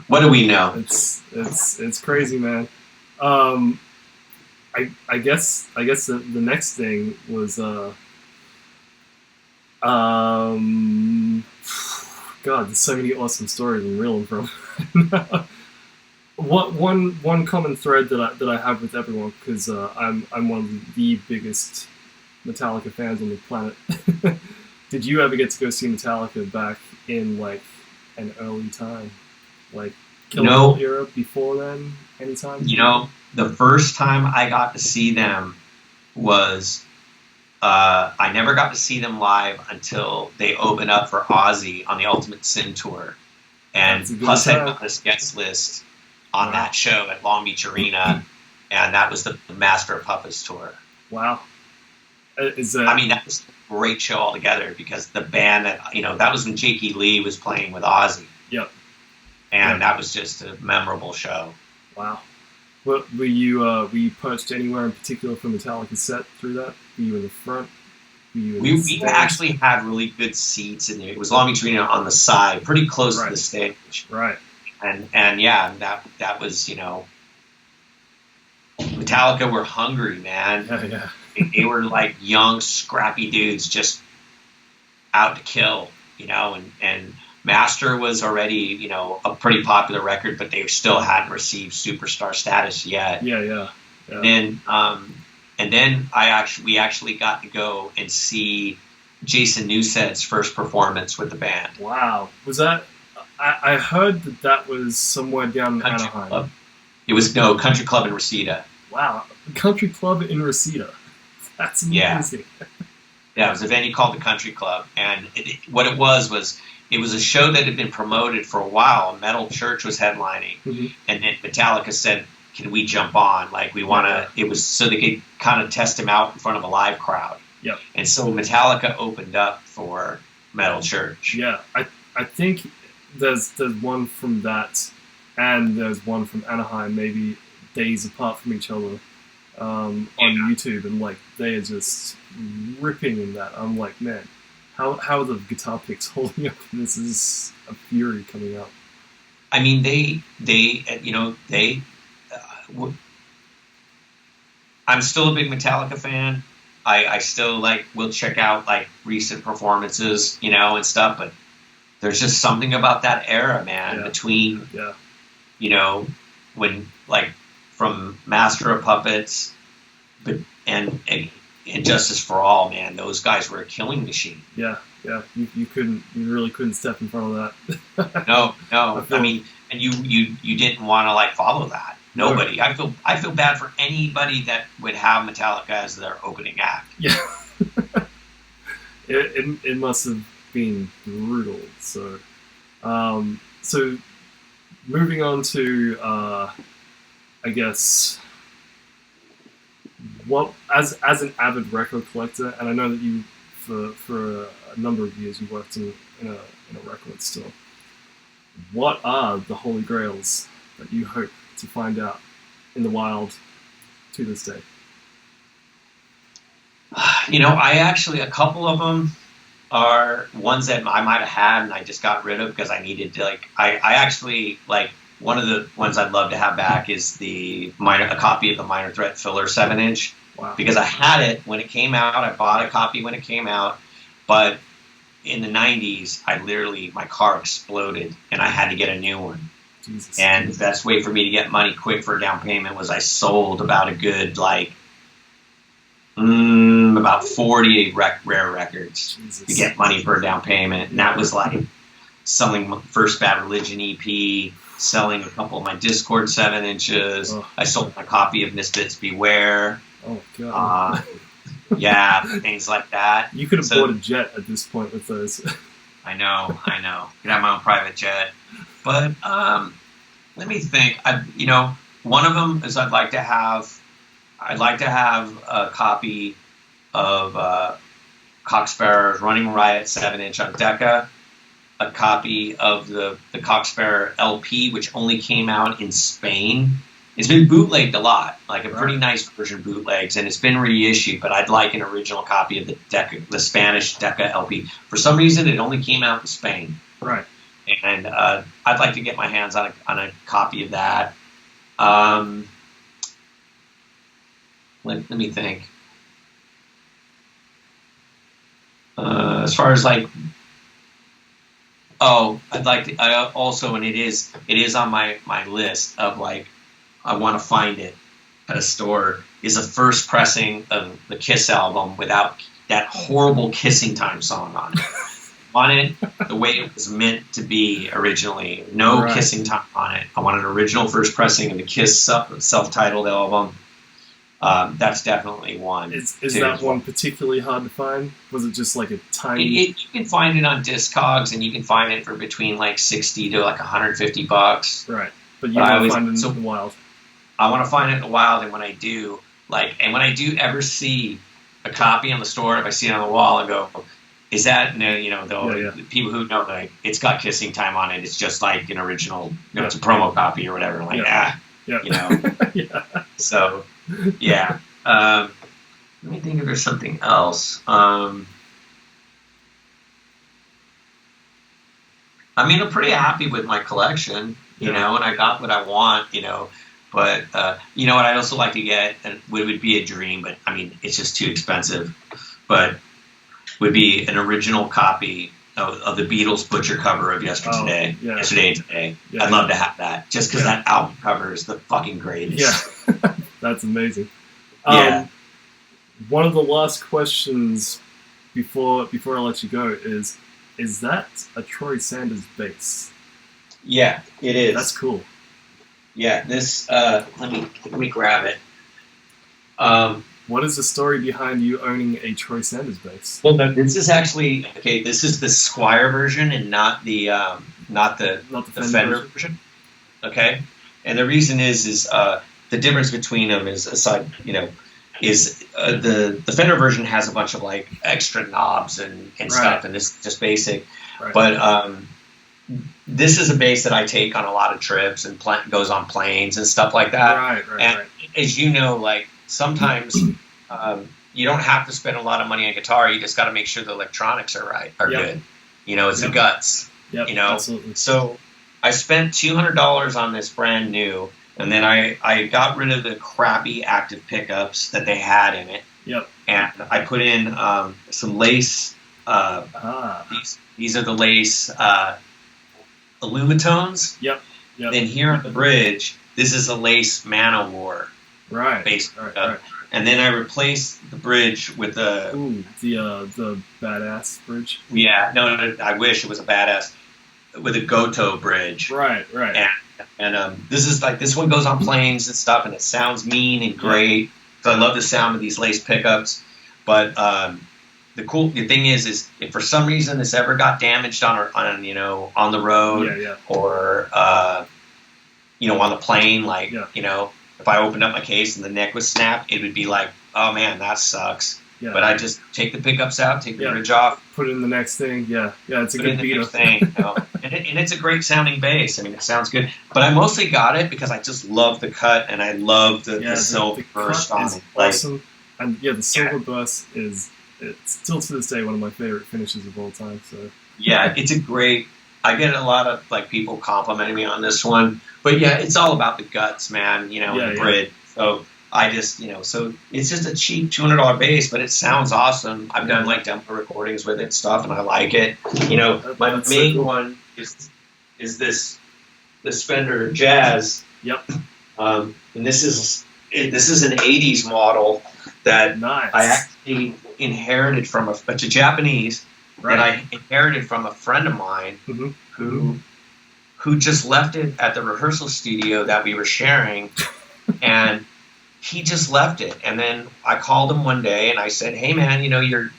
what do we know? It's crazy, man. I guess the next thing was God, there's so many awesome stories I'm reeling from. One common thread that I have with everyone, because I'm one of the biggest Metallica fans on the planet. Did you ever get to go see Metallica back in like an early time, like Kill Bill era? Before then, anytime? The first time I got to see them was I never got to see them live until they opened up for Ozzy on the Ultimate Sin tour, and Pushead got this guest list on that show at Long Beach Arena, and that was the Master of Puppets tour. Wow. That was a great show altogether, because the band that was when Jakey Lee was playing with Ozzy. Yep. And that was just a memorable show. Wow. Well, were you perched anywhere in particular for Metallica set through that? Were you in the front? We actually had really good seats in there. It was Long Beach Arena on the side, pretty close to the stage. Right. And that was, Metallica were hungry, man. Yeah. They were like young, scrappy dudes just out to kill, and Master was already, a pretty popular record, but they still hadn't received superstar status yet. Yeah. And then we actually got to go and see Jason Newsted's first performance with the band. Wow. Was that, I heard that was somewhere down in Country Anaheim. Club. It was, Country Club in Reseda. Wow. Country Club in Reseda. That's amazing. Yeah, it was a venue called the Country Club, and what it was it was a show that had been promoted for a while. Metal Church was headlining, and then Metallica said, "Can we jump on? Like, we want to." It was so they could kind of test him out in front of a live crowd. Yep. And so Metallica opened up for Metal Church. Yeah, I think there's one from that, and there's one from Anaheim, maybe days apart from each other. On YouTube, and like they are just ripping in that. I'm like, man, how are the guitar picks holding up? This is a fury coming up. I mean, I'm still a big Metallica fan. I still will check out like recent performances, and stuff. But there's just something about that era, man. Between when from Master of Puppets, and Justice for All, man, those guys were a killing machine. Yeah. You really couldn't step in front of that. No. I mean, and you didn't want to follow that. Nobody. I feel bad for anybody that would have Metallica as their opening act. Yeah. it must have been brutal. So, moving on to, I guess, what as an avid record collector, and I know that you for a number of years you worked in a record store. What are the holy grails that you hope to find out in the wild to this day? I actually, a couple of them are ones that I might have had and I just got rid of because I needed to, I actually, one of the ones I'd love to have back is a copy of the Minor Threat Filler 7-inch. Wow. Because I had it when it came out. I bought a copy when it came out. But in the 90s, my car exploded and I had to get a new one. Jesus. And the best way for me to get money quick for a down payment was I sold about a good, about 40 rare records to get money for a down payment. And that was selling my first Bad Religion EP, selling a couple of my Discord 7-inches. Oh. I sold my copy of Misfits Beware. Oh, God. Yeah, things like that. You could have bought a jet at this point with those. I know. Could have my own private jet. But let me think. One of them is I'd like to have a copy of Cocksparrow's Running Riot 7-inch on Decca, a copy of the Cocksparrow LP, which only came out in Spain. It's been bootlegged a lot, a pretty nice version bootlegs, and it's been reissued, but I'd like an original copy of the Spanish Decca LP. For some reason, it only came out in Spain. Right. And I'd like to get my hands on a copy of that. Let me think. As far as I'd like to. I also, and it is on my list of I want to find it at a store. Is a first pressing of the Kiss album without that horrible Kissing Time song on it. On it the way it was meant to be originally. No Kissing Time on it. I want an original first pressing of the Kiss self-titled album. That's definitely one. Is that one particularly hard to find? Was it just a tiny... You can find it on Discogs, and you can find it for between $60 to $150. Right. But you want to find it in the wild. I want to find it in the wild, and when I do, and when I do ever see a copy on the store, if I see it on the wall, I go, is that, people who know, it's got Kissing Time on it, it's just an original, it's a promo copy or whatever, Yeah. Yeah. So, yeah. Let me think if there's something else. I'm pretty happy with my collection, and I got what I want, but, what I'd also like to get, and would be a dream, but, it's just too expensive, but would be an original copy of the Beatles Butcher cover of Yesterday and Today. Yeah, I'd love to have that, just because that album cover is the fucking greatest. Yeah, that's amazing. Yeah. One of the last questions before I let you go is that a Troy Sanders bass? Yeah, it is. That's cool. Yeah, this. Let me grab it. What is the story behind you owning a Troy Sanders bass? Well, this is actually this is the Squire version and not the Fender version. Okay, and the reason is the difference between them is the Fender version has a bunch of extra knobs and stuff, and this is just basic. Right. But this is a bass that I take on a lot of trips and goes on planes and stuff like that. Right. As you know, sometimes you don't have to spend a lot of money on guitar. You just got to make sure the electronics are good. It's the guts. Yep, absolutely. So I spent $200 on this brand new, and then I got rid of the crappy active pickups that they had in it. Yep. And I put in some lace. These are the lace Illumitones. Yep. Then here on the bridge, this is a lace Man O' War. Right. Bass pickup. And then I replaced the bridge with the badass bridge. Yeah, no, I wish it was a badass with a Goto bridge. Right. And this one goes on planes and stuff, and it sounds mean and great. So I love the sound of these lace pickups. But the thing is if for some reason this ever got damaged on the road or on the plane, if I opened up my case and the neck was snapped, it would be like oh man, that sucks. Yeah. But I just take the pickups out, take the Yeah. bridge off, Put it in the next thing. Yeah, it's a put it good in the beat next up. thing. You know? and it's a great sounding bass. I mean, it sounds good. But I mostly got it because I just love the cut and I love the silver burst on it. Awesome. And yeah, the silver burst it's still to this day one of my favorite finishes of all time. So yeah, it's a great. I get a lot of like people complimenting me on this one, but yeah, it's all about the guts, man. You know, the bridge. So I just, so it's just a cheap $200 bass, but it sounds awesome. I've done like demo recordings with it and stuff, and I like it. My main one is this Fender Jazz. Yep. And this is an '80s model that I actually inherited from it's a Japanese that I inherited from a friend of mine who just left it at the rehearsal studio that we were sharing, and he just left it. And then I called him one day and I said, hey man, your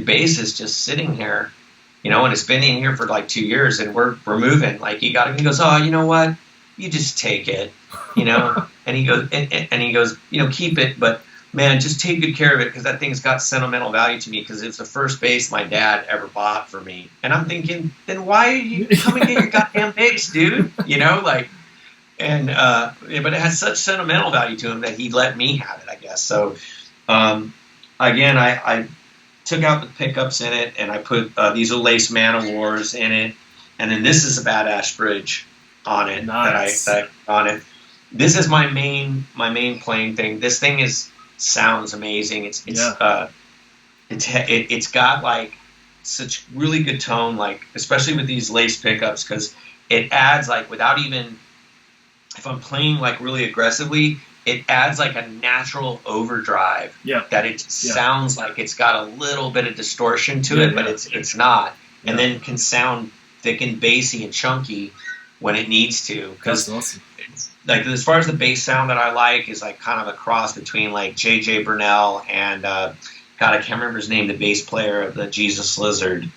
bass is just sitting here, and it's been in here for like 2 years and we're moving. Like he goes, oh, you know what? You just take it, and he goes, keep it, but man, just take good care of it because that thing's got sentimental value to me because it's the first bass my dad ever bought for me. And I'm thinking, then why are you coming to your goddamn bass, dude? And but it has such sentimental value to him that he let me have it, I guess. So again, I took out the pickups in it and I put these lace Man of Wars in it, and then this is a badass bridge on it that I on it. This is my main playing thing. This thing sounds amazing. It's got like such really good tone, like especially with these lace pickups, because it adds like without even. If I'm playing like really aggressively, it adds like a natural overdrive. Yeah. That it sounds like it's got a little bit of distortion to it, but it's not. Yeah. And then can sound thick and bassy and chunky when it needs to. Because awesome. Like as far as the bass sound that I like is like kind of a cross between like J.J. Burnell and God, I can't remember his name, the bass player of the Jesus Lizard.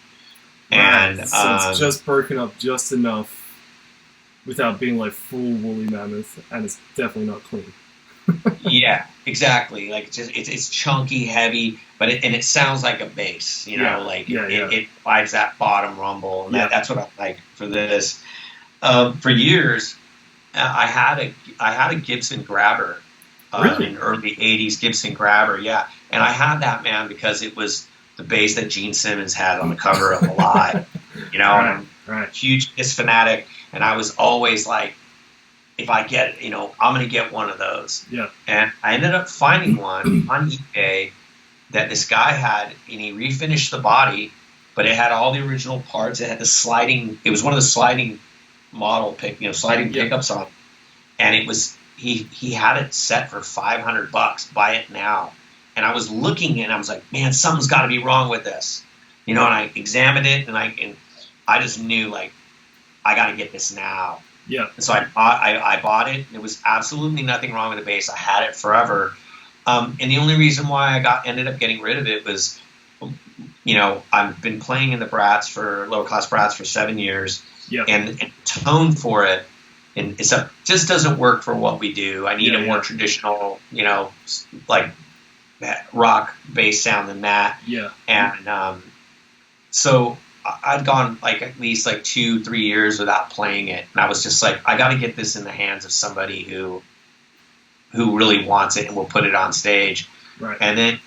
And so it's just broken up just enough without being like full woolly mammoth, and it's definitely not clean. Yeah, exactly. Like it's chunky, heavy, but it sounds like a bass. It provides that bottom rumble, and that's what I like for this. For years, I had a Gibson Grabber, in early '80s Gibson Grabber, and I had that, man, because it was the bass that Gene Simmons had on the cover of Alive. And I'm a huge Kiss fanatic. And I was always like, if I get, I'm going to get one of those. Yeah. And I ended up finding one on eBay that this guy had, and he refinished the body, but it had all the original parts. It had it was one of the sliding model pickups on it. And it was, he had it set for $500. Buy it now. And I was looking and I was like, man, something's got to be wrong with this. And I examined it and I just knew like, I got to get this now. Yeah. And so I bought it. There was absolutely nothing wrong with the bass. I had it forever. And the only reason why I ended up getting rid of it was, I've been playing in the lower class Brats for 7 years. Yeah. And tone for it, and just doesn't work for what we do. I need a more traditional, like rock bass sound than that. Yeah. And so I'd gone like at least like 2-3 years without playing it, and I was just like, I got to get this in the hands of somebody who really wants it and will put it on stage. Right. And then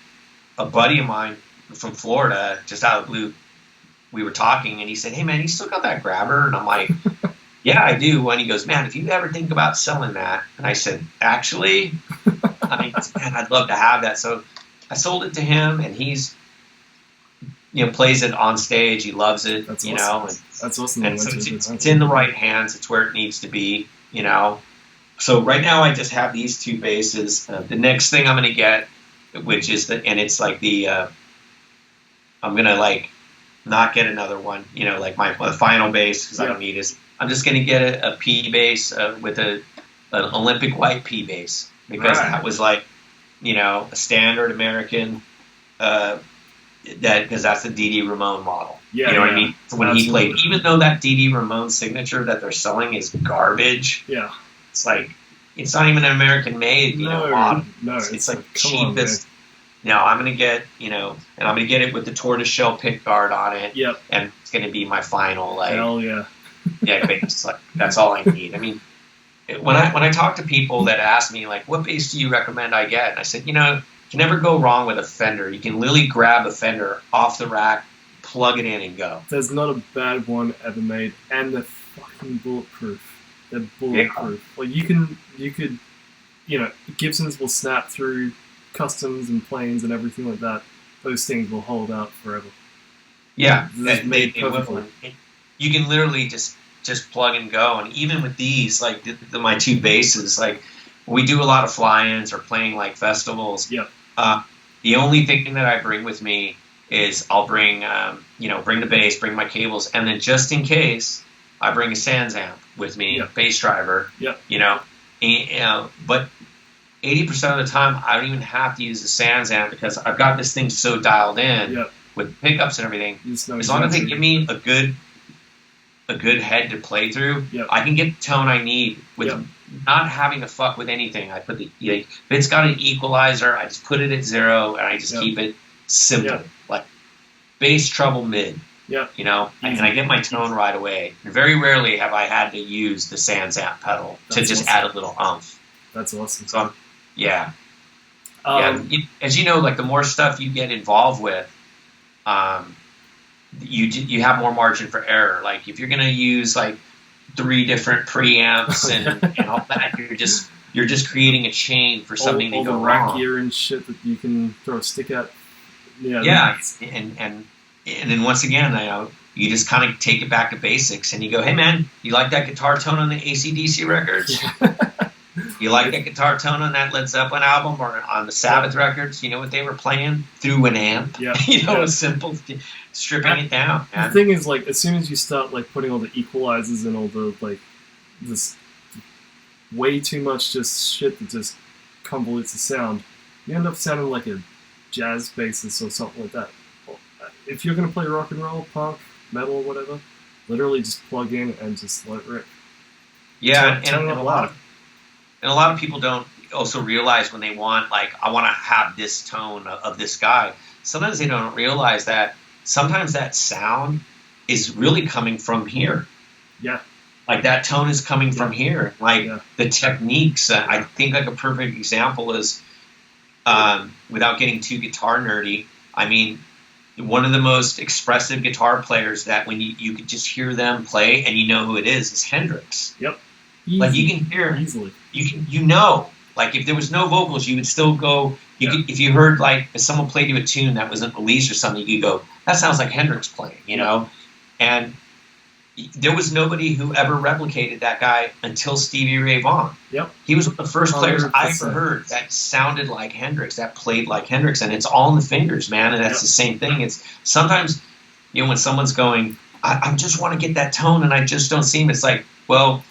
a buddy of mine from Florida, just out of the blue, we were talking, and he said, "Hey man, you still got that Grabber?" And I'm like, "Yeah, I do." And he goes, "Man, if you ever think about selling that," and I said, "Actually, man, I'd love to have that." So I sold it to him, and he's plays it on stage. He loves it. That's awesome. And that's awesome. And so it's in the right hands. It's where it needs to be. So right now I just have these two basses. The next thing I'm going to get, which is and it's like I'm going to like not get another one. Like my final bass, because I don't need it. I'm just going to get a P bass with an Olympic white P bass, because that was like a standard American. Because that's the D.D. Ramone model. Yeah, you know what I mean? So when he played, even though that D.D. Ramone signature that they're selling is garbage, it's like, it's not even an American made, model. No, It's like cheapest. I'm gonna get, and I'm gonna get it with the tortoiseshell pick guard on it. Yep. And it's gonna be my final, like, hell yeah. yeah, bass. Like, that's all I need. I mean, when I talk to people that ask me, like, what bass do you recommend I get? And I said, you can never go wrong with a Fender. You can literally grab a Fender off the rack, plug it in, and go. There's not a bad one ever made, and they're fucking bulletproof. They're bulletproof. Yeah. Like, you could, Gibsons will snap through customs and planes and everything like that. Those things will hold out forever. Yeah, made perfectly. You can literally just plug and go. And even with these, like my two basses, like we do a lot of fly-ins or playing like festivals. Yeah. The only thing that I bring with me is I'll bring, bring the bass, bring my cables, and then just in case, I bring a Sans amp with me, bass driver. Yeah. But 80% of the time, I don't even have to use the Sans amp because I've got this thing so dialed in with pickups and everything. As long as they give me a good head to play through, I can get the tone I need with not having to fuck with anything. I put if it's got an equalizer, I just put it at 0 and I just keep it simple, like bass treble mid. Yeah, and I get my tone right away. And very rarely have I had to use the Sans amp pedal to just add a little oomph. That's awesome. So, as you know, like the more stuff you get involved with, you have more margin for error. Like if you're going to use like 3 different preamps and all that, you're just creating a chain for something to go wrong. All the rack gear and shit that you can throw a stick at. Yeah, and then once again, you just kind of take it back to basics and you go, hey man, you like that guitar tone on the AC/DC records? You like that guitar tone on that Led Zeppelin album or on the Sabbath records? You know what they were playing through an amp? Yeah. A simple stripping it down. Man. The thing is, like, as soon as you start like putting all the equalizers and all the like this way too much just shit that just convolutes the sound, you end up sounding like a jazz bassist or something like that. If you're gonna play rock and roll, punk, metal, whatever, literally just plug in and just let it rip. Yeah, and a lot of people don't also realize when they want, like, I want to have this tone of this guy. Sometimes they don't realize that sometimes that sound is really coming from here. Yeah. Like that tone is coming from here. Like the techniques, I think like a perfect example is, without getting too guitar nerdy, I mean, one of the most expressive guitar players that when you could just hear them play and you know who it is Hendrix. Yep. Like you can hear easily. Like if there was no vocals, you would still go. If you heard like if someone played you a tune that wasn't released or something, you could go, that sounds like Hendrix playing, And there was nobody who ever replicated that guy until Stevie Ray Vaughan. Yep. He was one of the first players I ever heard that sounded like Hendrix, that played like Hendrix, and it's all in the fingers, man. And that's the same thing. It's sometimes, when someone's going, I just want to get that tone, and I just don't see him. It's like, well.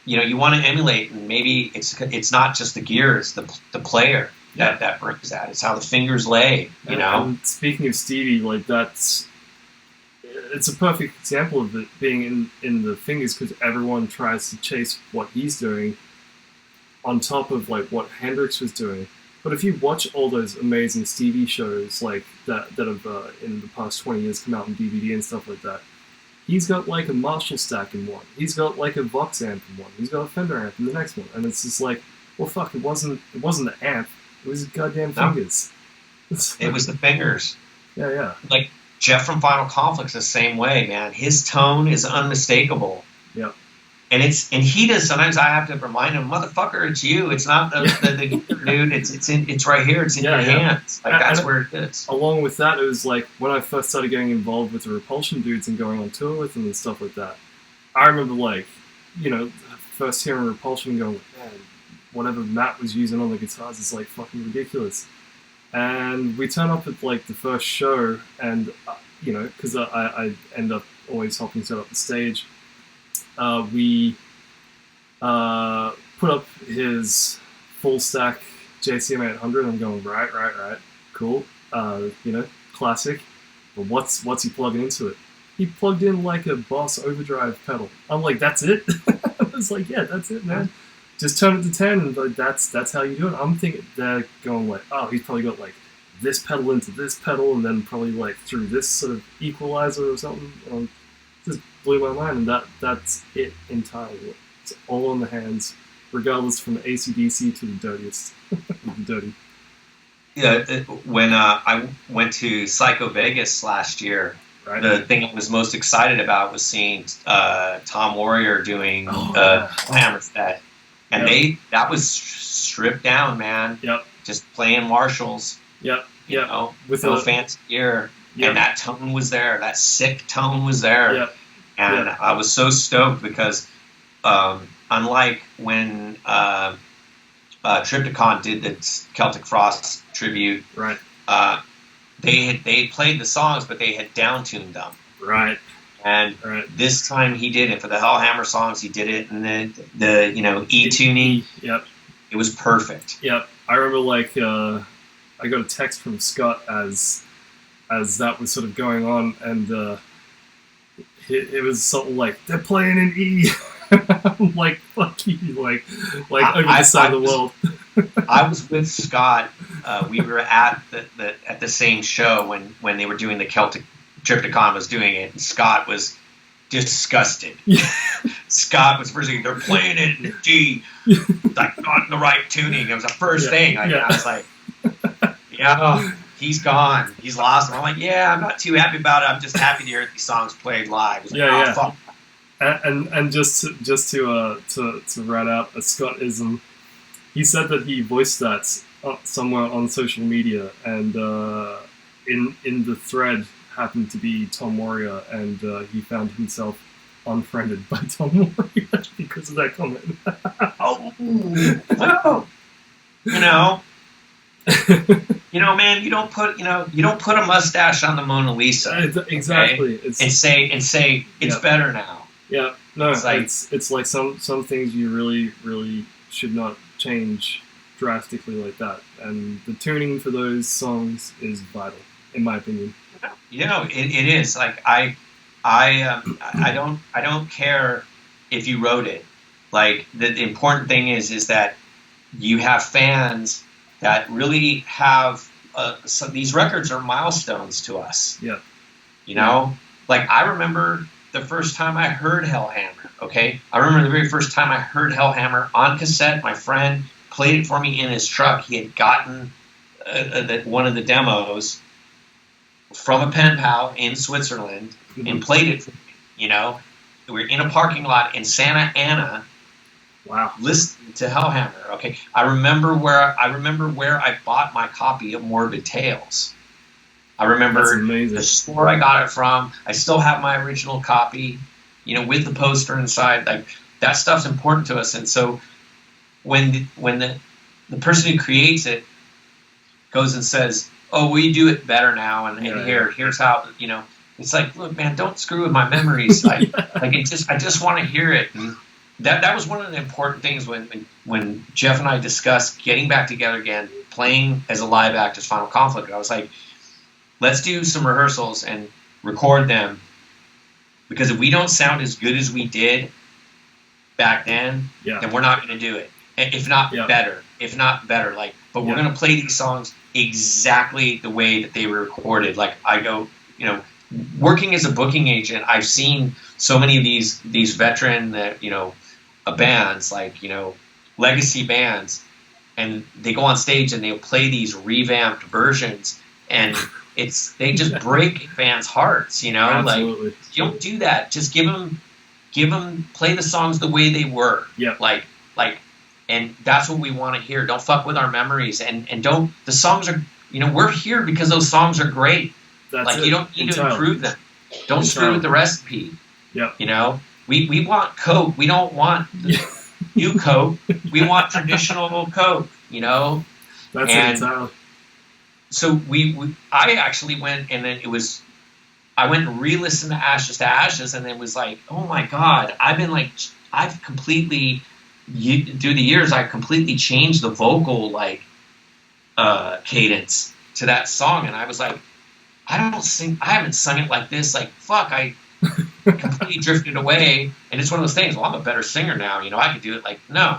You want to emulate, and maybe it's not just the gear; it's the player that brings that. It's how the fingers lay, And speaking of Stevie, like it's a perfect example of it being in the fingers because everyone tries to chase what he's doing, on top of like what Hendrix was doing. But if you watch all those amazing Stevie shows like that have in the past 20 years come out on DVD and stuff like that. He's got like a Marshall stack in one. He's got like a Vox amp in one. He's got a Fender amp in the next one. And it's just like, well, fuck, it wasn't the amp. It was his goddamn fingers. It was the fingers. Yeah. Like Jeff from Final Conflict's the same way, man. His tone is unmistakable. Yep. And he does. Sometimes I have to remind him, motherfucker, it's you. It's not the dude. It's right here. It's in your hands. Like that's where it is. Along with that, it was like when I first started getting involved with the Repulsion dudes and going on tour with them and stuff like that. I remember first hearing Repulsion and going, man, whatever Matt was using on the guitars is like fucking ridiculous. And we turn up at like the first show, and because I end up always helping set up the stage. We put up his full stack JCM 800. I'm going right, cool. Classic. But what's he plugging into it? He plugged in like a Boss overdrive pedal. I'm like, that's it. I was like, yeah, that's it, man. just turn it to 10, and like that's how you do it. I'm thinking they're going like, oh, he's probably got like this pedal into this pedal, and then probably like through this sort of equalizer or something. Just blew my mind, and that's it entirely. It's all on the hands, regardless from the AC/DC to the dirtiest, the dirty. Yeah, when I went to Psycho Vegas last year, right. The thing I was most excited about was seeing Tom Warrior doing Hammerstead, and that was stripped down, man. Yep. Just playing Marshalls. Yep. You know, with no fancy gear, and that tone was there. That sick tone was there, and I was so stoked because, unlike when Triptychon did the Celtic Frost tribute, right? They played the songs, but they had down-tuned them, right? And this time he did it for the Hellhammer songs. He did it in the E tuning. Yep, it was perfect. Yep, I remember like I got a text from Scott as that was sort of going on, and it was something like they're playing in E. I'm like, fuck you, like over the side of the world. I was with Scott. We were at the same show when they were doing the Celtic. Triptychon was doing it, and Scott was disgusted. Scott was first thing, they're playing it in G, like not in the right tuning. It was the first thing. I was like, he's gone. He's lost. And I'm like, I'm not too happy about it. I'm just happy to hear these songs played live. Like, fuck. And just to rat out a Scottism, he said that he voiced that somewhere on social media, and in the thread happened to be Tom Warrior, and he found himself unfriended by Tom Warrior because of that comment. Well, man, you don't put a mustache on the Mona Lisa, exactly, okay? and say it's better now. Yeah, no, it's like some things you really, really should not change drastically like that, and the tuning for those songs is vital, in my opinion. It is. Like I don't care if you wrote it. Like the important thing is that you have fans that really have these records are milestones to us. Yeah. Like I remember the first time I heard Hellhammer, okay? I remember the very first time I heard Hellhammer on cassette. My friend played it for me in his truck. He had gotten one of the demos from a pen pal in Switzerland and played it for me, We were in a parking lot in Santa Ana. Wow. Listening to Hellhammer, okay? I remember where I bought my copy of Morbid Tales. I remember the store I got it from. I still have my original copy, with the poster inside. Like that stuff's important to us. And so when the person who creates it goes and says, "Oh, we do it better now," and here's how, it's like, look, man, don't screw with my memories. I just want to hear it. And that was one of the important things when Jeff and I discussed getting back together again, playing as a live act as Final Conflict. I was like, let's do some rehearsals and record them, because if we don't sound as good as we did back then, then we're not going to do it. If not better, but we're going to play these songs exactly the way that they were recorded. Like I go, working as a booking agent, I've seen so many of these veteran bands, like legacy bands, and they go on stage and they'll play these revamped versions, and they just break fans' hearts, Absolutely. Like you don't do that. Just give them play the songs the way they were. Yeah. Like, and that's what we want to hear. Don't fuck with our memories, and don't. The songs are, we're here because those songs are great. You don't need to improve them. Don't screw with the recipe. Yeah. We want Coke. We don't want new Coke. We want traditional Coke. That's entirely. So I actually went, and then I went and re-listened to Ashes, and it was like, oh my God, I've completely, through the years, I completely changed the vocal, cadence to that song, and I was like, I haven't sung it like this, I completely drifted away, and it's one of those things, well, I'm a better singer now, I could do it, no.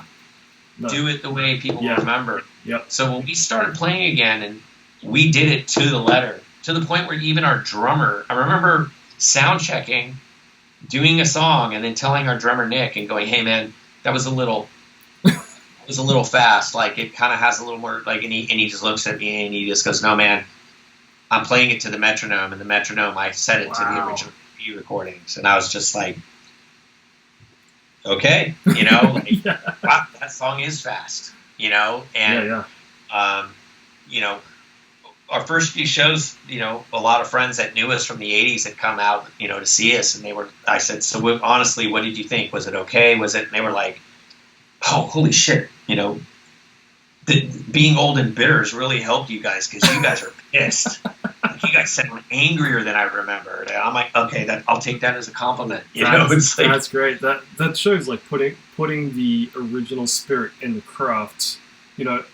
do it the way people Yeah. remember. Yep. So when we started playing again, and we did it to the letter, to the point where even our drummer, I remember sound checking, doing a song, and then telling our drummer Nick and going, "Hey man, that was a little fast. Like it kind of has a little more like." And he just looks at me and he just goes, "No man, I'm playing it to the metronome, and the metronome I set it to the original EP recordings." And I was just like, okay, you know, like, wow, that song is fast, you know, and you know, our first few shows, you know, a lot of friends that knew us from the 80s had come out, you know, to see us, and I said, "So honestly, what did you think? Was it okay? Was it?" And they were like, "Oh, holy shit, you know, being old and bitter has really helped you guys, because you guys are pissed. Like, you guys sound angrier than I remembered." And I'm like, okay, I'll take that as a compliment. You know, it's like, that's great. That shows like putting the original spirit in the craft. You know,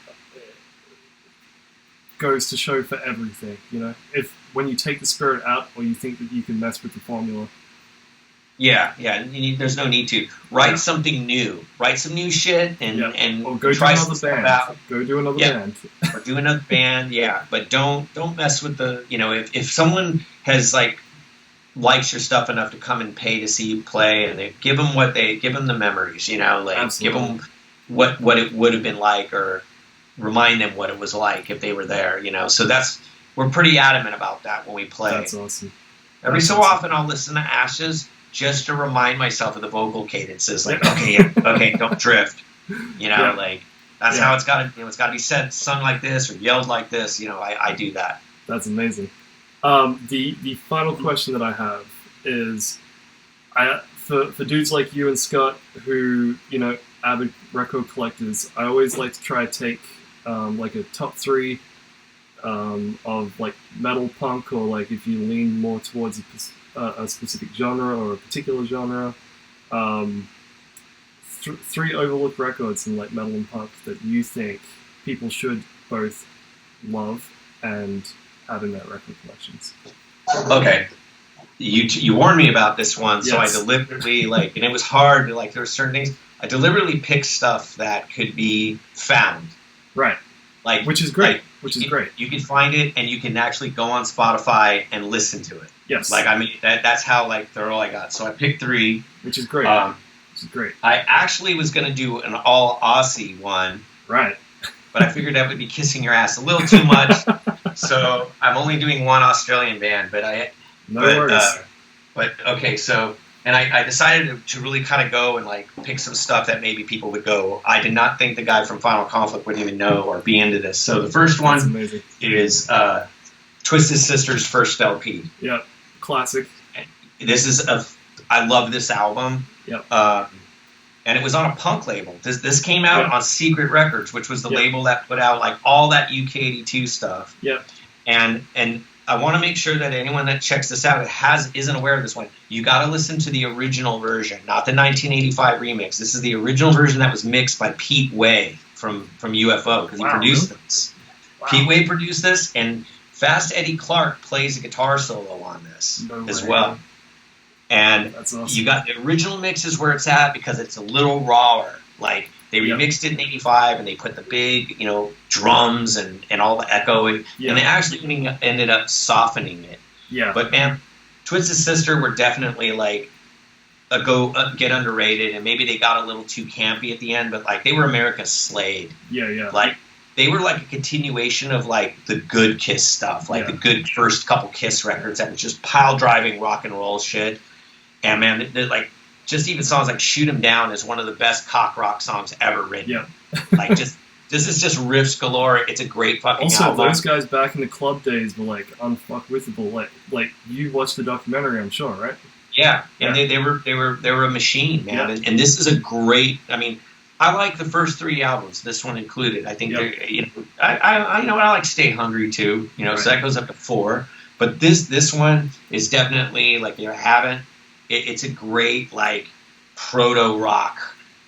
goes to show for everything. You know, if when you take the spirit out, or you think that you can mess with the formula. Yeah. There's no need to write something new. Write some new shit and or go try do another band. Out. Go do another band. Or do another band. Yeah, but don't mess with the. You know, if someone has like likes your stuff enough to come and pay to see you play, and they give them the memories. You know, like Absolutely. give them what it would have been like, or remind them what it was like if they were there. You know, so we're pretty adamant about that when we play. That's awesome. Every so often I'll listen to Ashes just to remind myself of the vocal cadences, like, okay, don't drift, you know, like that's how it's got to, you know, it's got to be said, sung like this or yelled like this, you know. I do that. That's amazing. The final question that I have is, for dudes like you and Scott, who, you know, avid record collectors, I always like to try to take like a top 3 of like metal punk, or like if you lean more towards a specific genre or a particular genre, 3 overlooked records in like metal and punk that you think people should both love and have in their record collections. Okay, you warned me about this one, so Yes. I deliberately and it was hard to there were certain things I deliberately picked stuff that could be found, right? Like, which is great. You can find it, and you can actually go on Spotify and listen to it. Yes. Like, I mean, that's how thorough I got. So I picked 3. Which is great. Which is great. I actually was going to do an all Aussie one. Right. But I figured that would be kissing your ass a little too much. So I'm only doing one Australian band. No worries. But okay, so. And I decided to really kind of go and pick some stuff that maybe people would go, I did not think the guy from Final Conflict would even know or be into this. So the first one is Twisted Sister's first LP. Yep, classic. This is I love this album. Yep. And it was on a punk label. This came out on Secret Records, which was the label that put out all that UK82 stuff. Yep. And I want to make sure that anyone that checks this out isn't aware of this one. You got to listen to the original version, not the 1985 remix. This is the original version that was mixed by Pete Way from UFO, because he produced this. Wow. Pete Way produced this, and Fast Eddie Clarke plays a guitar solo on this as well. And that's awesome. You got the original mix is where it's at, because it's a little rawer. They remixed it in '85, and they put the big, drums and all the echo, and they actually ended up softening it. Yeah. But man, Twisted Sister were definitely get underrated, and maybe they got a little too campy at the end, but they were America's Slade. Yeah. They were a continuation of the good Kiss stuff, the good first couple Kiss records that was just pile driving rock and roll shit. And man, they're just even songs like "Shoot 'Em Down" is one of the best cock rock songs ever written. Yeah. This is just riffs galore. It's a great fucking album. Also, those guys back in the club days were unfuckwithable. You watched the documentary, I'm sure, right? Yeah, and they were a machine, man. Yeah. And this is a great. I mean, I like the first 3 albums, this one included. I think I like "Stay Hungry" too. So that goes up to 4. But this one is definitely if you haven't. It's a great proto rock,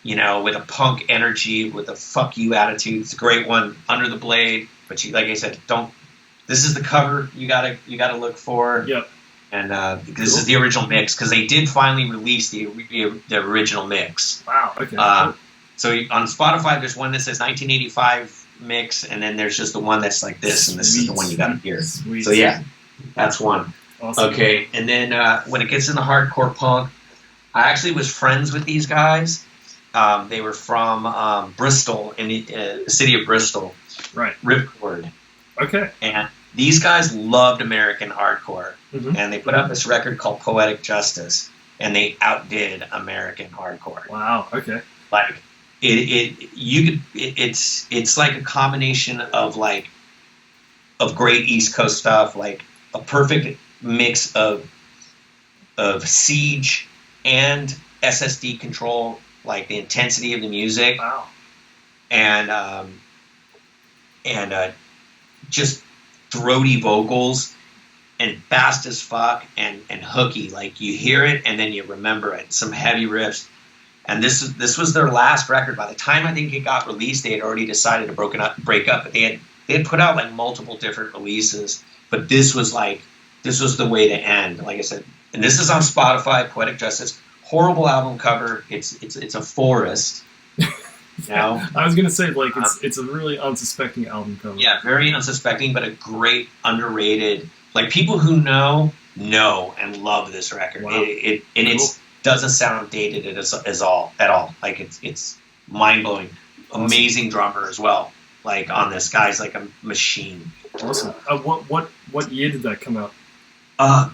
with a punk energy, with a fuck you attitude. It's a great one. Under the Blade, but like I said, don't. This is the cover you gotta look for. Yep. And this is the original mix, because they did finally release the original mix. Wow. Okay. Cool. So on Spotify, there's one that says 1985 mix, and then there's just the one that's like this, and this is the one you got to hear. Sweet. So yeah, that's one. Awesome. Okay, and then when it gets into hardcore punk, I actually was friends with these guys. They were from Bristol, in the city of Bristol. Right. Ripcord. Okay. And these guys loved American hardcore, Mm-hmm. and they put out this record called Poetic Justice, and they outdid American hardcore. Wow. Okay. Like it's like a combination of great East Coast stuff, like a perfect mix of Siege and SSD Control, like the intensity of the music. Wow. And just throaty vocals and fast as fuck and hooky. Like you hear it and then you remember it. Some heavy riffs. And this was their last record. By the time I think it got released, they had already decided to break up. But they had put out like multiple different releases. But this was the way to end. Like I said, and this is on Spotify. Poetic Justice. Horrible album cover. It's a forest. You know? I was gonna say like it's a really unsuspecting album cover. Yeah, very unsuspecting, but a great underrated. Like people who know and love this record. Wow. It doesn't sound dated at all. Like it's mind blowing. Awesome. Amazing drummer as well. Like on this guy's like a machine. Awesome. What year did that come out? I'd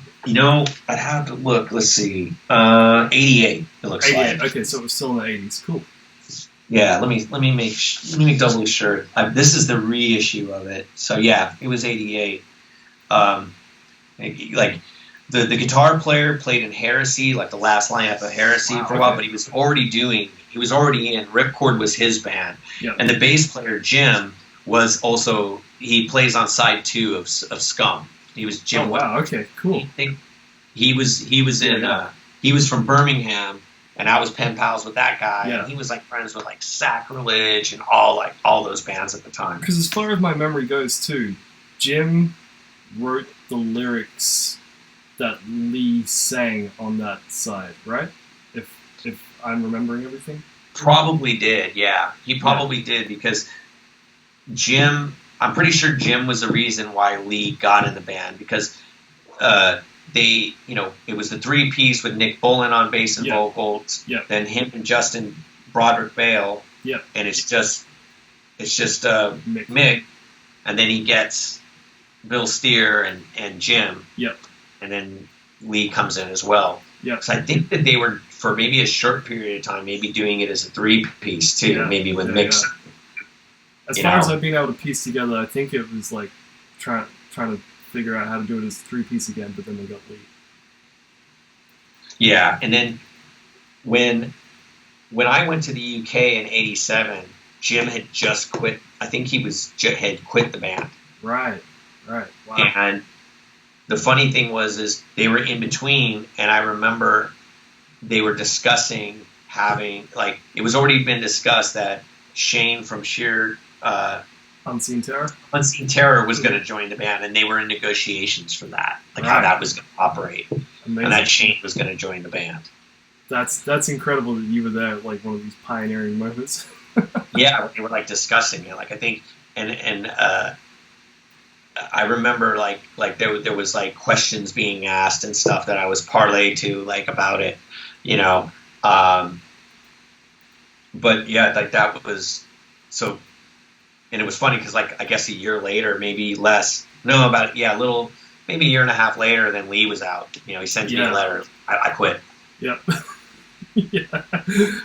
have to look. Let's see. 88. It looks 88. like. Okay, so it was still in the 80s. Cool. Yeah, let me make doubly sure. This is the reissue of it. So yeah, it was 88. Like the guitar player played in Heresy, like the last lineup of Heresy for a while, but he was already in. Ripcord was his band, Yep. and the bass player Jim was also he plays on side 2 of Scum. He was Jim. Oh wow. Okay. Cool. He was from Birmingham. And I was pen pals with that guy. Yeah. And he was like friends with like Sacrilege and all those bands at the time. Because as far as my memory goes, too, Jim wrote the lyrics that Lee sang on that side, right? If I'm remembering everything. Probably did, yeah. He probably did because Jim. I'm pretty sure Jim was the reason why Lee got in the band because. It was the 3-piece with Nick Bullen on bass and vocals. Yeah. Then him and Justin Broderick Bale. Yeah. And it's just Mick. And then he gets Bill Steer and Jim. Yep. And then Lee comes in as well. Yeah. So I think that they were for maybe a short period of time, maybe doing it as a 3-piece too. Maybe with Mick. As far as I've been able to piece together, I think it was like trying to figure out how to do it as a 3-piece again, but then they got Lee. Yeah, and then when I went to the UK in '87, Jim had just quit. I think he had quit the band. Right. Wow. And the funny thing is they were in between, and I remember they were discussing having it was already been discussed that Shane from Sheer. Unseen Terror was going to join the band, and they were in negotiations for that, how that was going to operate, Amazing. And that Shane was going to join the band. That's incredible that you were there at one of these pioneering moments. Yeah, they were discussing it. I think, and I remember there was questions being asked and stuff that I was parlayed to about it, But yeah, that was so. And it was funny because, I guess a year later, maybe less. No, maybe a year and a half later, then Lee was out. He sent me a letter. I quit. Yep. Yeah.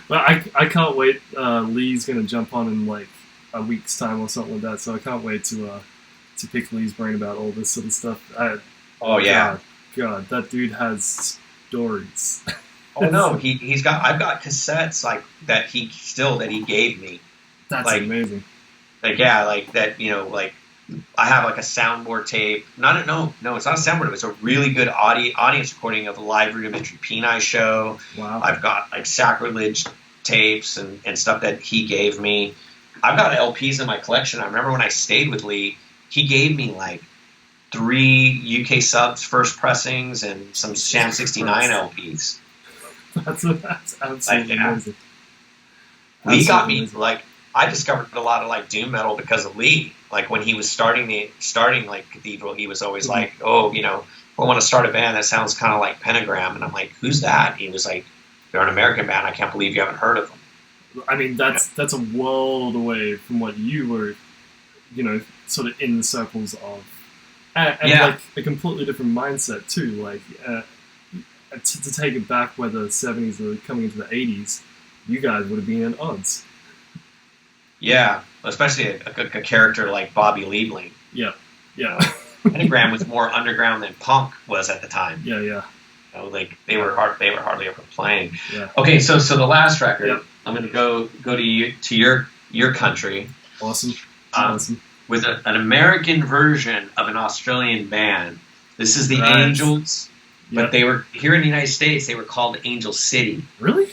But I can't wait. Lee's going to jump on in a week's time or something like that. So I can't wait to pick Lee's brain about all this sort of stuff. Yeah. God, that dude has stories. Oh no, I've got cassettes that he gave me. That's amazing. I have a soundboard tape. No, it's not a soundboard. It's a really good audience recording of a live rudimentary Peni show. Wow. I've got Sacrilege tapes and stuff that he gave me. I've got LPs in my collection. I remember when I stayed with Lee, he gave me 3 UK subs first pressings and some Sham 69 LPs. That's absolutely amazing. Lee got me, like, I discovered a lot of, like, doom metal because of Lee. Like, when he was starting like, Cathedral, he was always like, oh, you know, I want to start a band that sounds kind of like Pentagram. And I'm like, who's that? He was like, they're an American band. I can't believe you haven't heard of them. I mean, that's a world away from what you were, you know, sort of in the circles of. And like, a completely different mindset, too. Like, to take it back where the 70s are coming into the 80s, you guys would have been at odds. Yeah, especially a character like Bobby Liebling. Yeah. Pentagram was more underground than punk was at the time. Yeah. You know, like they were hardly ever playing. Yeah. Okay, so the last record, I'm going to go to your country. Awesome. With an American version of an Australian band. This is the Angels, but they were here in the United States. They were called Angel City. Really?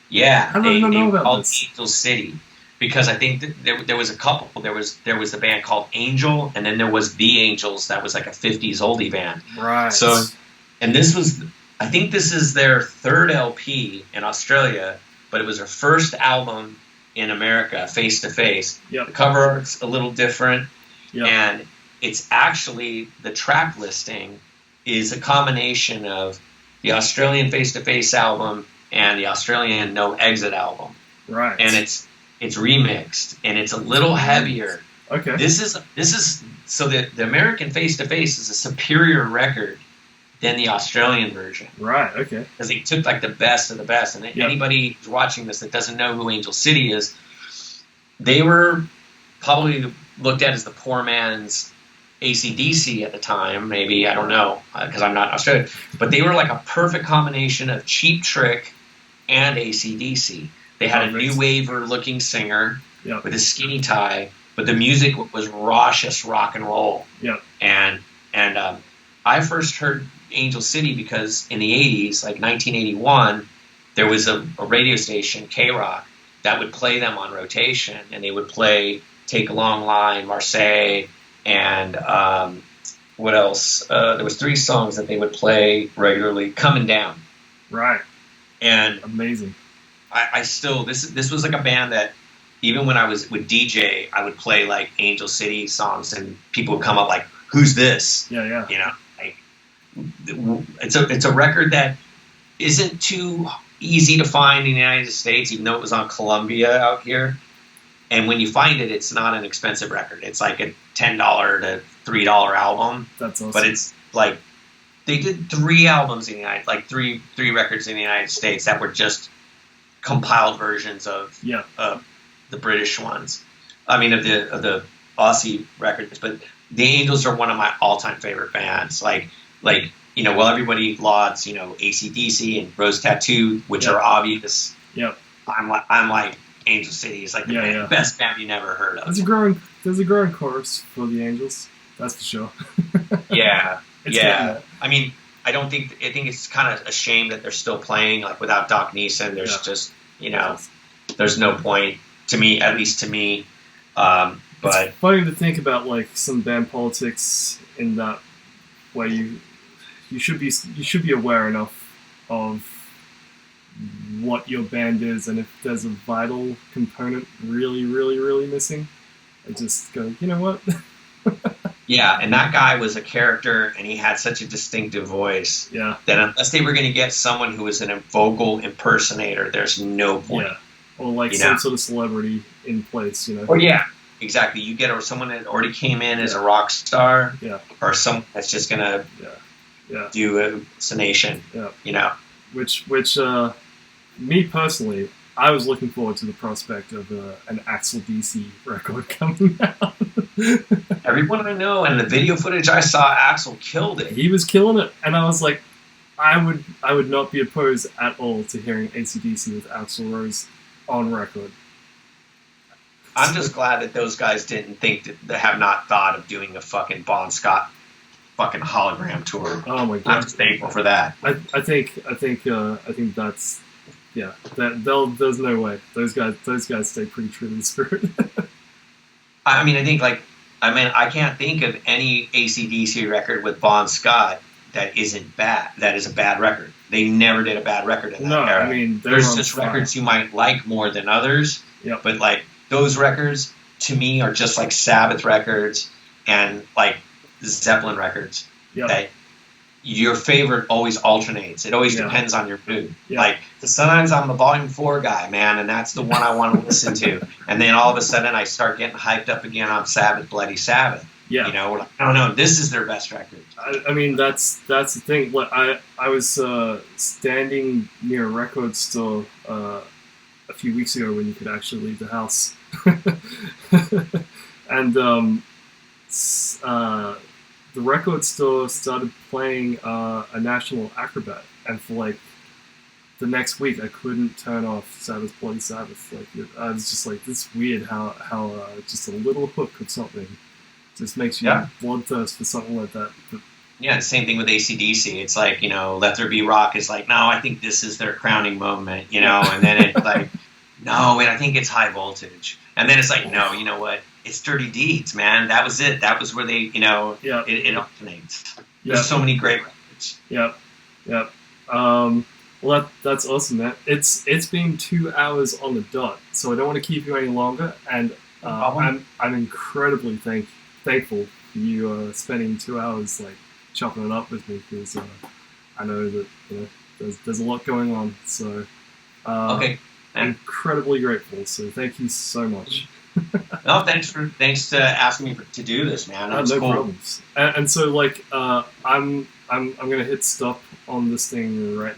Yeah, I don't know about called this. Angel City. Because I think there was a couple. There was a band called Angel, and then there was The Angels. That was like a 50s oldie band. Right. So, and I think this is their third LP in Australia, but it was their first album in America, Face to Face. Yep. The cover art's a little different, Yep. and it's actually, the track listing is a combination of the Australian Face to Face album and the Australian No Exit album. Right. And it's remixed, and it's a little heavier. Okay. This is so the American Face to Face is a superior record than the Australian version. Right. Okay. Because they took like the best of the best. And anybody who's watching this that doesn't know who Angel City is, they were probably looked at as the poor man's AC/DC at the time. Maybe, I don't know, because I'm not Australian. But they were like a perfect combination of Cheap Trick and AC/DC. They had a new waver looking singer with a skinny tie, but the music was raucous rock and roll. Yep. And I first heard Angel City because in the 80s, like 1981, there was a radio station, K-Rock, that would play them on rotation, and they would play Take a Long Line, Marseille, and what else? There was 3 songs that they would play regularly, Coming Down. Right. And amazing. I still, this was like a band that even when I was with DJ, I would play like Angel City songs, and people would come up like, "Who's this?" Yeah. You know, like it's a record that isn't too easy to find in the United States, even though it was on Columbia out here. And when you find it, it's not an expensive record. It's like a $10 to $3 album. That's awesome. But it's like they did 3 albums in the United, like three records in the United States that were just compiled versions of the British ones. I mean, of the Aussie records. But the Angels are one of my all-time favorite bands. Like you know, while everybody lauds, you know, AC/DC and Rose Tattoo, which are obvious. Yep. I'm like Angel City is like the best band you never heard of. There's a growing chorus for the Angels. That's for sure. Yeah. I mean, I think it's kind of a shame that they're still playing like without Doc Neeson. There's just, you know, there's no point to me, at least to me. But it's funny to think about like some band politics in that way. You should be aware enough of what your band is, and if there's a vital component really, really, really missing, I just go, you know what? Yeah, and that guy was a character, and he had such a distinctive voice. Yeah. That unless they were going to get someone who was a vocal impersonator, there's no point. Yeah. Or like some sort of celebrity in place, you know. Or exactly. You get someone that already came in as a rock star, or someone that's just going to do a sonation, you know. Which me personally, I was looking forward to the prospect of an Axl DC record coming out. Everyone I know, and the video footage I saw, Axl killed it. He was killing it, and I was like, I would not be opposed at all to hearing AC/DC with Axl Rose on record. I'm just glad that those guys didn't think that they have not thought of doing a fucking Bon Scott fucking hologram tour. Oh my god! I'm just thankful for that. I think that's there's no way those guys stay pretty true to the spirit. I mean, I can't think of any AC/DC record with Bon Scott that isn't bad. That is a bad record. They never did a bad record in that era. I mean, there's just records you might like more than others, Yeah. But like those records to me are just like Sabbath records and like Zeppelin records. Yeah. That your favorite always alternates. It always depends on your mood. Like sometimes I'm the Volume 4 guy, man, and that's the one I want to listen to. And then all of a sudden I start getting hyped up again on Sabbath, Bloody Sabbath. Yeah. You know, I don't know. This is their best record. I mean, that's the thing. What I was standing near a record store a few weeks ago when you could actually leave the house, and the record store started playing a National Acrobat, and for like the next week I couldn't turn off Sabbath, Bloody Sabbath. Like I was just like, this is weird how just a little hook of something just makes you bloodthirst for something like that. But, yeah, same thing with AC/DC. It's like, you know, Let There Be Rock is like, no, I think this is their crowning moment, you know, and then it's like, no, wait, I think it's High Voltage. And then it's like, no, you know what? It's Dirty Deeds, man. That was it. That was where they, you know, it alternates. There's so many great records. Yep. Well, that's awesome, man. It's been 2 hours on the dot, so I don't want to keep you any longer, and I'm incredibly thankful for you spending 2 hours like chopping it up with me, because I know that, you know, there's a lot going on, so I'm incredibly grateful. So thank you so much. No, thanks to asking me to do this, man. That was no cool. problems. And so like I'm gonna hit stop on this thing right now.